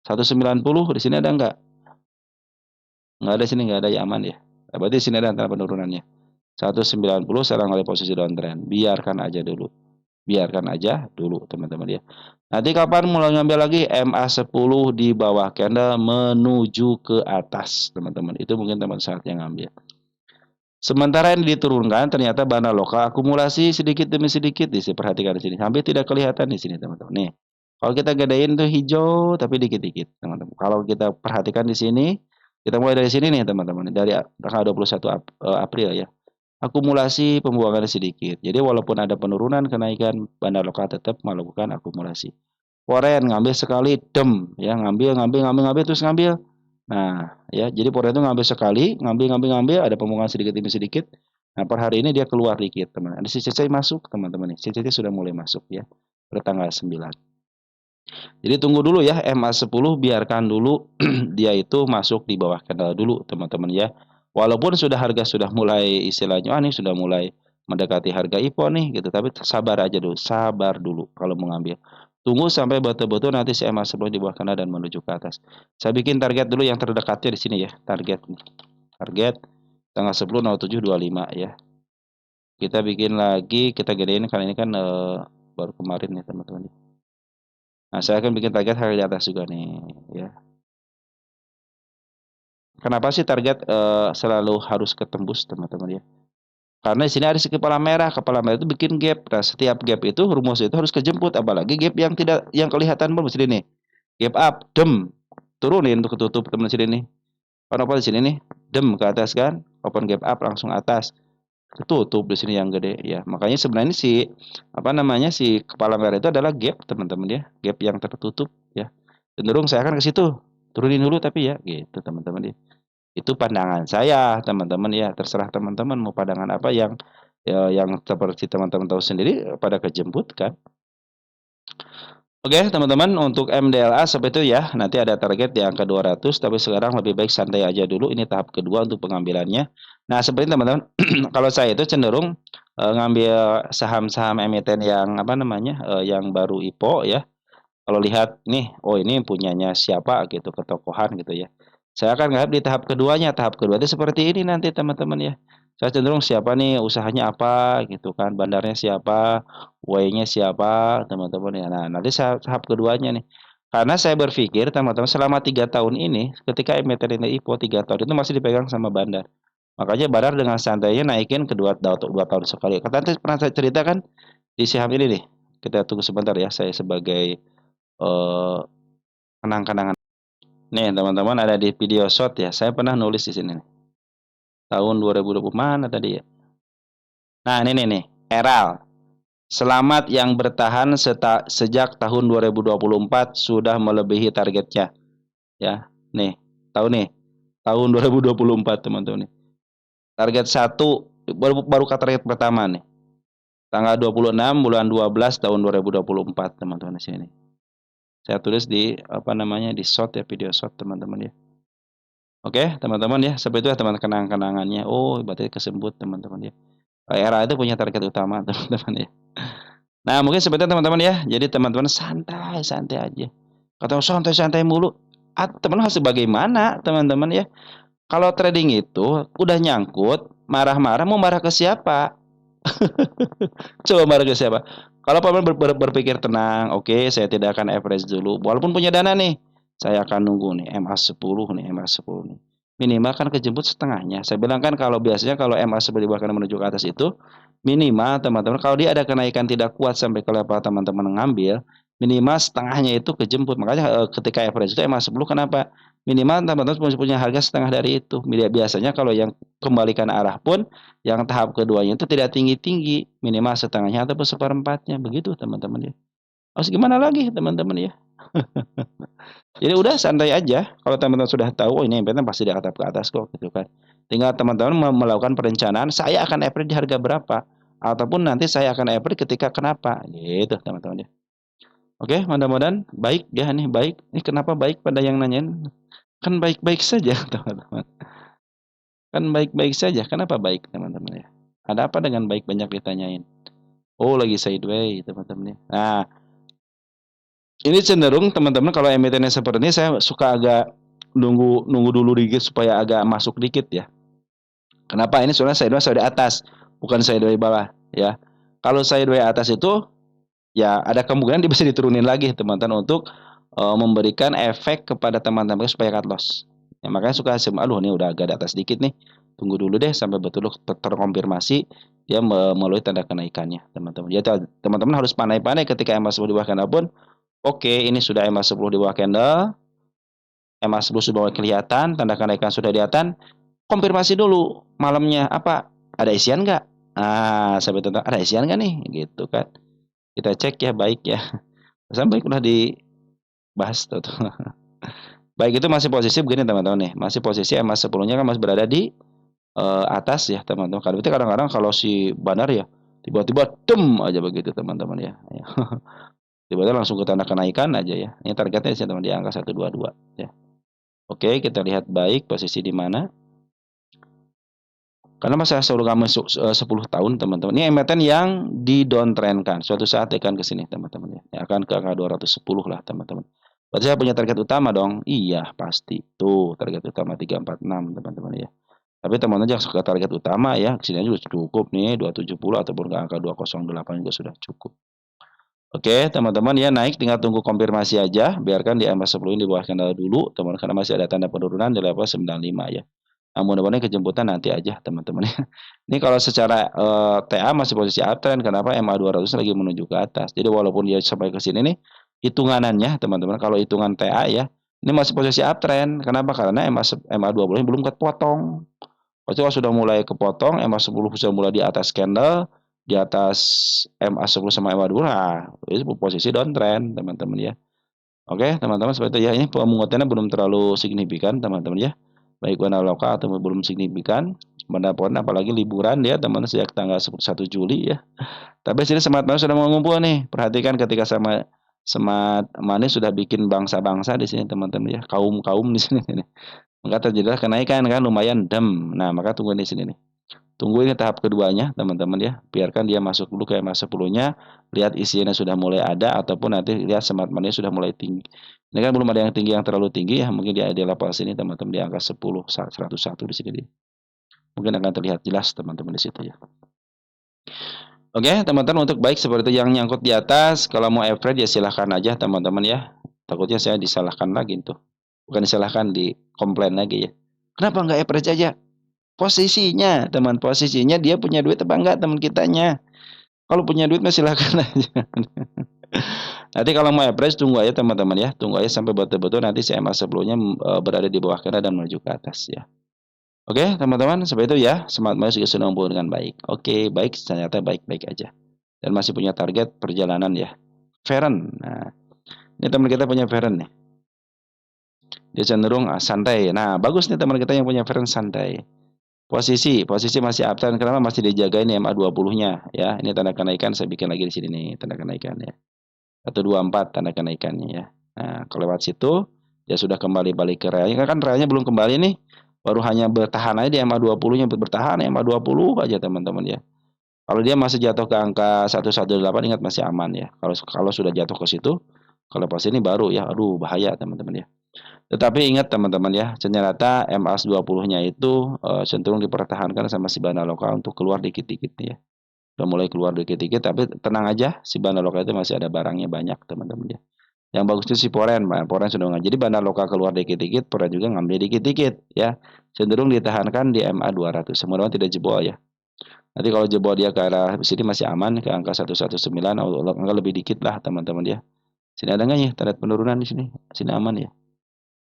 190 di sini ada nggak? Nggak ada, sini nggak ada, ya aman ya. Nah, berarti sini ada tanda penurunannya. 190 sekarang oleh posisi downtrend. Biarkan aja dulu. Biarkan aja dulu teman-teman ya. Nanti kapan mulai ngambil lagi MA10 di bawah candle menuju ke atas teman-teman. Itu mungkin teman saatnya ngambil. Sementara yang diturunkan ternyata bahan lokal akumulasi sedikit demi sedikit, perhatikan di sini. Hampir tidak kelihatan di sini teman-teman. Nih, kalau kita gedein tuh hijau tapi dikit-dikit teman-teman. Kalau kita perhatikan di sini, kita mulai dari sini nih teman-teman. Dari tanggal 21 April ya. Akumulasi pembuangan sedikit. Jadi walaupun ada penurunan kenaikan, bandar lokal tetap melakukan akumulasi. Foreign ngambil sekali, dem ya, ngambil ngambil ngambil ngambil terus ngambil. Nah, ya, jadi foreign itu ngambil sekali, ngambil ngambil ngambil, ada pembuangan sedikit demi sedikit. Nah, per hari ini dia keluar dikit, teman. Ada CCC masuk, teman-teman nih. CCC sudah mulai masuk ya. Pada tanggal 9. Jadi tunggu dulu ya MA10, biarkan dulu dia itu masuk di bawah candle dulu teman-teman ya. Walaupun harga sudah mulai istilahnya ini sudah mulai mendekati harga IPO nih gitu, tapi sabar aja dulu, sabar dulu kalau mengambil. Tunggu sampai betul-betul nanti si MA10 di bawah candle dan menuju ke atas. Saya bikin target dulu yang terdekatnya di sini ya, target nih. Target tanggal 10.07.25 ya. Kita bikin lagi, kita gedein kali ini kan baru kemarin ya teman-teman. Nah, saya akan bikin target harga di atas juga nih, ya. Kenapa sih target selalu harus ketembus, teman-teman ya? Karena di sini ada si kepala merah itu bikin gap. Nah, setiap gap itu rumus itu harus kejemput, apalagi gap yang tidak yang kelihatan belum sini nih. Gap up, dem, turunin untuk ketutup teman sini nih. Apa di sini nih? Dem ke atas kan? Open gap up langsung atas. Ketutup di sini yang gede ya. Makanya sebenarnya si si kepala merah itu adalah gap, teman-teman ya. Gap yang tertutup ya. Cenderung saya akan ke situ. Turunin dulu tapi ya gitu, teman-teman ya. Itu pandangan saya, teman-teman ya. Terserah teman-teman mau pandangan apa yang seperti teman-teman tahu sendiri pada kejemput kan. Oke, teman-teman, untuk MDLA seperti itu ya. Nanti ada target di angka 200, tapi sekarang lebih baik santai aja dulu. Ini tahap kedua untuk pengambilannya. Nah, seperti teman-teman, kalau saya itu cenderung ngambil saham-saham emiten yang yang baru IPO ya. Kalau lihat nih, oh ini punyanya siapa gitu, ketokohan gitu ya. Saya akan ngarep di tahap keduanya. Tahap kedua itu seperti ini nanti teman-teman ya. Saya cenderung siapa nih, usahanya apa gitu kan, bandarnya siapa, way-nya siapa, teman-teman ya. Nah, nanti tahap keduanya nih. Karena saya berpikir teman-teman selama 3 tahun ini, ketika emiten ini IPO 3 tahun itu masih dipegang sama bandar. Makanya bandar dengan santainya naikin dua tahun sekali. Kata pernah saya ceritakan di saham ini nih. Kita tunggu sebentar ya, saya sebagai eh, kenang-kenangan. Nih teman-teman ada di video shot ya. Saya pernah nulis di sini nih. Tahun 2020 mana tadi ya? Nah ini nih, Eral. Selamat yang bertahan sejak tahun 2024 sudah melebihi targetnya. Ya, nih, tahu nih, tahun 2024 teman-teman nih. Target satu baru ke target pertama nih. Tanggal 26 bulan 12 tahun 2024 teman-teman di sini. Saya tulis di di shot ya, video shot teman-teman ya. Oke, teman-teman ya, seperti itu ya teman kenang-kenangannya. Oh, berarti kesebut teman-teman ya. Era itu punya target utama teman-teman ya. Nah, mungkin seperti itu teman-teman ya. Jadi teman-teman santai-santai aja. Kata santai-santai mulu. Teman harus bagaimana teman-teman ya? Kalau trading itu udah nyangkut, marah-marah mau marah ke siapa? Coba marah ke siapa? Kalau paman berpikir tenang, oke, saya tidak akan average dulu. Walaupun punya dana nih, saya akan nunggu nih MA10 nih, MA10 nih. Minimal kan kejemput setengahnya. Saya bilang kan kalau biasanya kalau MA10 bahkan menuju ke atas itu minimal teman-teman kalau dia ada kenaikan tidak kuat sampai ke level teman-teman ngambil, minimal setengahnya itu kejemput. Makanya ketika average itu MA10 kenapa? Minimal teman-teman punya harga setengah dari itu. Biasanya kalau yang kembalikan arah pun yang tahap keduanya itu tidak tinggi-tinggi, minimal setengahnya ataupun seperempatnya, begitu teman-teman ya. Harus gimana lagi teman-teman ya. Jadi udah santai aja. Kalau teman-teman sudah tahu, oh ini emiten pasti di atas ke atas kok gitu kan. Tinggal teman-teman melakukan perencanaan, saya akan average di harga berapa, ataupun nanti saya akan average ketika kenapa, gitu teman-teman ya. Oke, mudah-mudahan baik ya nih baik. Ini kenapa baik pada yang nanyain? Kan baik-baik saja teman-teman. Kan baik-baik saja. Kenapa baik, teman-teman ya? Ada apa dengan baik banyak ditanyain? Oh, lagi sideways, teman-teman ya. Nah, ini cenderung teman-teman kalau emitennya seperti ini saya suka agak nunggu nunggu dulu dikit supaya agak masuk dikit ya. Kenapa? Ini soalnya sideways atas, bukan sideways bawah ya. Kalau sideways atas itu ya ada kemungkinan dia bisa diturunin lagi teman-teman untuk memberikan efek kepada teman-teman supaya cut loss. Ya, makanya suka aduh ini udah agak di atas dikit nih. Tunggu dulu deh sampai betul terkonfirmasi dia melalui tanda kenaikannya, teman-teman. Ya teman-teman harus pandai-pandai ketika MA10 di bawah candle pun. Oke, ini sudah MA10 di bawah candle, MA10 sudah mulai kelihatan, tanda kenaikan sudah kelihatan. Konfirmasi dulu malamnya apa? Ada isian nggak? Ah, sampai tentang ada isian nggak nih? Gitu kan. Kita cek ya baik ya. Sampai udah dibahas tuh. Baik itu masih posisi begini teman-teman nih. Masih posisi MA 10-nya kan masih berada di atas ya teman-teman. Kalau itu kadang-kadang kalau si Banar ya tiba-tiba dem aja begitu teman-teman ya. Tiba-tiba langsung ke tanda kenaikan aja ya. Ini targetnya sih teman di angka 122 ya. Oke, kita lihat baik posisi di mana. Karena masa selalu kamu 10 tahun teman-teman. Ini emiten yang di downtrendkan. Suatu saat akan ke sini teman-teman ya. Akan ke angka 210 lah teman-teman. Berarti saya punya target utama dong. Iya, pasti. Tuh, target utama 346 teman-teman ya. Tapi teman-teman jangan suka target utama ya. Kesini aja sudah cukup nih 270 ataupun ke angka 208 juga sudah cukup. Oke, teman-teman ya naik tinggal tunggu konfirmasi aja. Biarkan di MA10 ini di bawah kendala dulu, teman karena masih ada tanda penurunan di level 95 ya. Nah, mudah-mudahan kejemputan nanti aja teman-teman ya. Ini kalau secara TA masih posisi uptrend, kenapa MA200 lagi menuju ke atas. Jadi walaupun dia sampai ke sini nih, hitunganannya teman-teman kalau hitungan TA ya, ini masih posisi uptrend. Kenapa? Karena MA20 belum kepotong. Kalau sudah mulai kepotong, MA10 sudah mulai di atas candle, di atas MA10 sama MA20, nah itu posisi downtrend teman-teman ya. Oke, teman-teman seperti itu ya. Ini penguatannya belum terlalu signifikan teman-teman ya. Baik warna lokal atau belum signifikan. Mendapat apalagi liburan ya teman sejak tanggal 1 Juli ya. Tapi sini semat manis sudah mengumpul nih. Perhatikan ketika sama semat manis sudah bikin bangsa-bangsa di sini teman-teman ya. Kaum-kaum di sini. Maka terjadilah kenaikan kan lumayan dem. Nah, maka tunggu di sini nih. Tunggu ini tahap keduanya, teman-teman ya. Biarkan dia masuk dulu ke MA 10-nya, lihat isinya sudah mulai ada ataupun nanti lihat smart money sudah mulai tinggi. Ini kan belum ada yang tinggi yang terlalu tinggi ya, mungkin di level sini teman-teman di angka 10 101 di sini dia. Mungkin akan terlihat jelas teman-teman di situ ya. Oke, teman-teman untuk baik seperti yang nyangkut di atas, kalau mau average ya silahkan aja teman-teman ya. Takutnya saya disalahkan lagi tuh. Bukan disalahkan, dikomplain lagi ya. Kenapa nggak average aja? Posisinya, teman posisinya dia punya duit apa enggak teman kitanya. Kalau punya duit mah silakan aja. Nanti kalau mau average tunggu aja teman-teman ya. Tunggu aja sampai betul-betul nanti si MA sebelumnya berada di bawah kena dan menuju ke atas ya. Oke, teman-teman, seperti itu ya. Smart Money juga sudah membangun dengan baik. Oke, baik, ternyata baik-baik aja. Dan masih punya target perjalanan ya. Feren. Nah, ini teman kita punya Feren nih. Dia cenderung santai. Nah, bagus nih teman kita yang punya Feren santai. Posisi masih uptrend. Kenapa masih dijaga ini MA20-nya ya. Ini tanda kenaikan saya bikin lagi di sini nih tanda kenaikannya. 124 tanda kenaikannya ya. Nah, kalau lewat situ dia sudah kembali balik ke relnya kan relnya belum kembali nih. Baru hanya bertahan aja di MA20-nya bertahan MA20 aja teman-teman ya. Kalau dia masih jatuh ke angka 118 ingat masih aman ya. Kalau sudah jatuh ke situ, kalau pas ini baru ya aduh bahaya teman-teman ya. Tetapi ingat teman-teman ya, ternyata MA20-nya itu cenderung dipertahankan sama si Banda Lokal untuk keluar dikit-dikit ya. Udah mulai keluar dikit-dikit tapi tenang aja si Banda Lokal itu masih ada barangnya banyak teman-teman ya. Yang bagus itu si Poren, Poren sudah nggak. Jadi Banda Lokal keluar dikit-dikit, Poren juga ngambil dikit-dikit ya. Cenderung ditahankan di MA200. Semoga tidak jebol ya. Nanti kalau jebol dia ke arah sini masih aman ke angka 119 atau angka lebih dikit lah teman-teman ya. Sini ada nggak ya tanda penurunan di sini? Sini aman ya.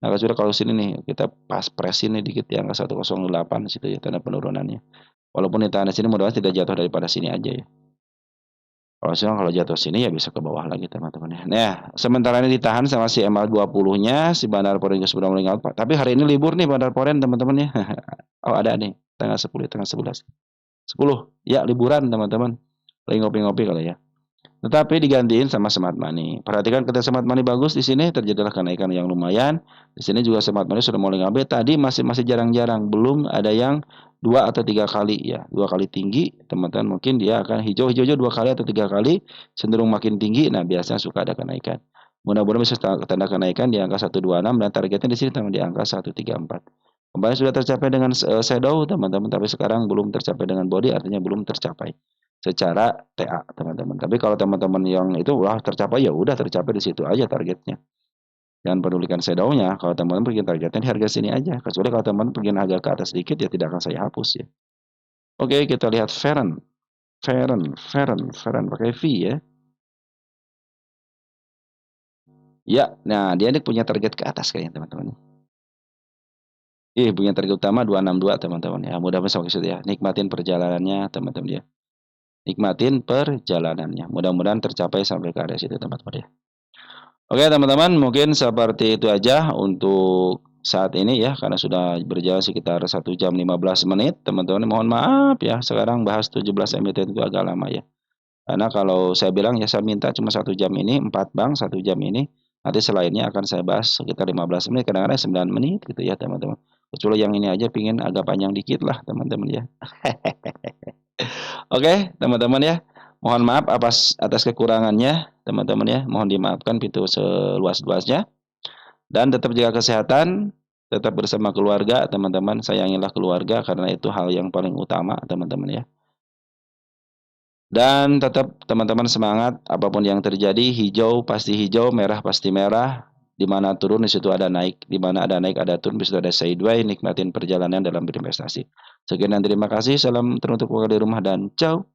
Nah, sudah kalau sini nih kita pas presin nih dikit ya angka 108 situ ya tanda penurunannya. Walaupun di tanah sini mudah-mudahan tidak jatuh daripada sini aja ya. Kalau jatuh sini ya bisa ke bawah lagi teman-teman ya. Nah, sementara ini ditahan sama si MA20-nya, si Bandar Poren sudah mulai ngawut. Tapi hari ini libur nih Bandar Poren teman-teman ya. Oh, ada nih tanggal 10, tanggal 11. 10. Ya, liburan teman-teman. Lagi ngopi-ngopi kali ya. Tetapi digantiin sama smart money. Perhatikan ketika smart money bagus di sini terjadilah kenaikan yang lumayan. Di sini juga smart money sudah mulai ngambil. Tadi masih masih jarang-jarang, belum ada yang 2 atau 3 kali ya. 2 kali tinggi, teman-teman mungkin dia akan hijau-hijau 2 kali atau 3 kali, cenderung makin tinggi. Nah, biasanya suka ada kenaikan. Mudah-mudahan bisa tanda kenaikan di angka 126 dan targetnya di sini di angka 134. Kemarin sudah tercapai dengan shadow teman-teman, tapi sekarang belum tercapai dengan body, artinya belum tercapai secara TA teman-teman. Tapi kalau teman-teman yang itu wah tercapai, ya udah tercapai di situ aja targetnya. Jangan pedulikan shadow-nya. Kalau teman-teman bikin targetnya di harga sini aja. Kecuali kalau teman-teman bikin harga ke atas sedikit, ya tidak akan saya hapus ya. Oke, kita lihat Feren. Feren pakai V ya. Ya, nah dia ini punya target ke atas kayaknya teman-teman. Punya target utama 262 teman-teman ya. Mudah-mudahan sampai situ ya. Nikmatin perjalanannya teman-teman ya. Nikmatin perjalanannya. Mudah-mudahan tercapai sampai ke area situ teman-teman ya. Oke teman-teman, mungkin seperti itu aja untuk saat ini ya, karena sudah berjalan sekitar 1 jam 15 menit. Teman-teman mohon maaf ya, sekarang bahas 17 emiten itu agak lama ya. Karena kalau saya bilang ya, saya minta cuma 1 jam ini, 4 bank 1 jam ini. Nanti selainnya akan saya bahas sekitar 15 menit, kadang-kadang 9 menit gitu ya teman-teman. Kecuali yang ini aja pingin agak panjang dikit lah teman-teman ya. Oke teman-teman ya, mohon maaf atas kekurangannya teman-teman ya. Mohon dimaafkan pintu seluas-luasnya. Dan tetap jaga kesehatan, tetap bersama keluarga teman-teman. Sayangilah keluarga karena itu hal yang paling utama teman-teman ya. Dan tetap teman-teman semangat, apapun yang terjadi, hijau pasti hijau, merah pasti merah. Di mana turun di situ ada naik, di mana ada naik ada turun, di situ ada sideways. Nikmatin perjalanan dalam berinvestasi. Sekian dan terima kasih. Salam teruntuk keluarga di rumah dan ciao.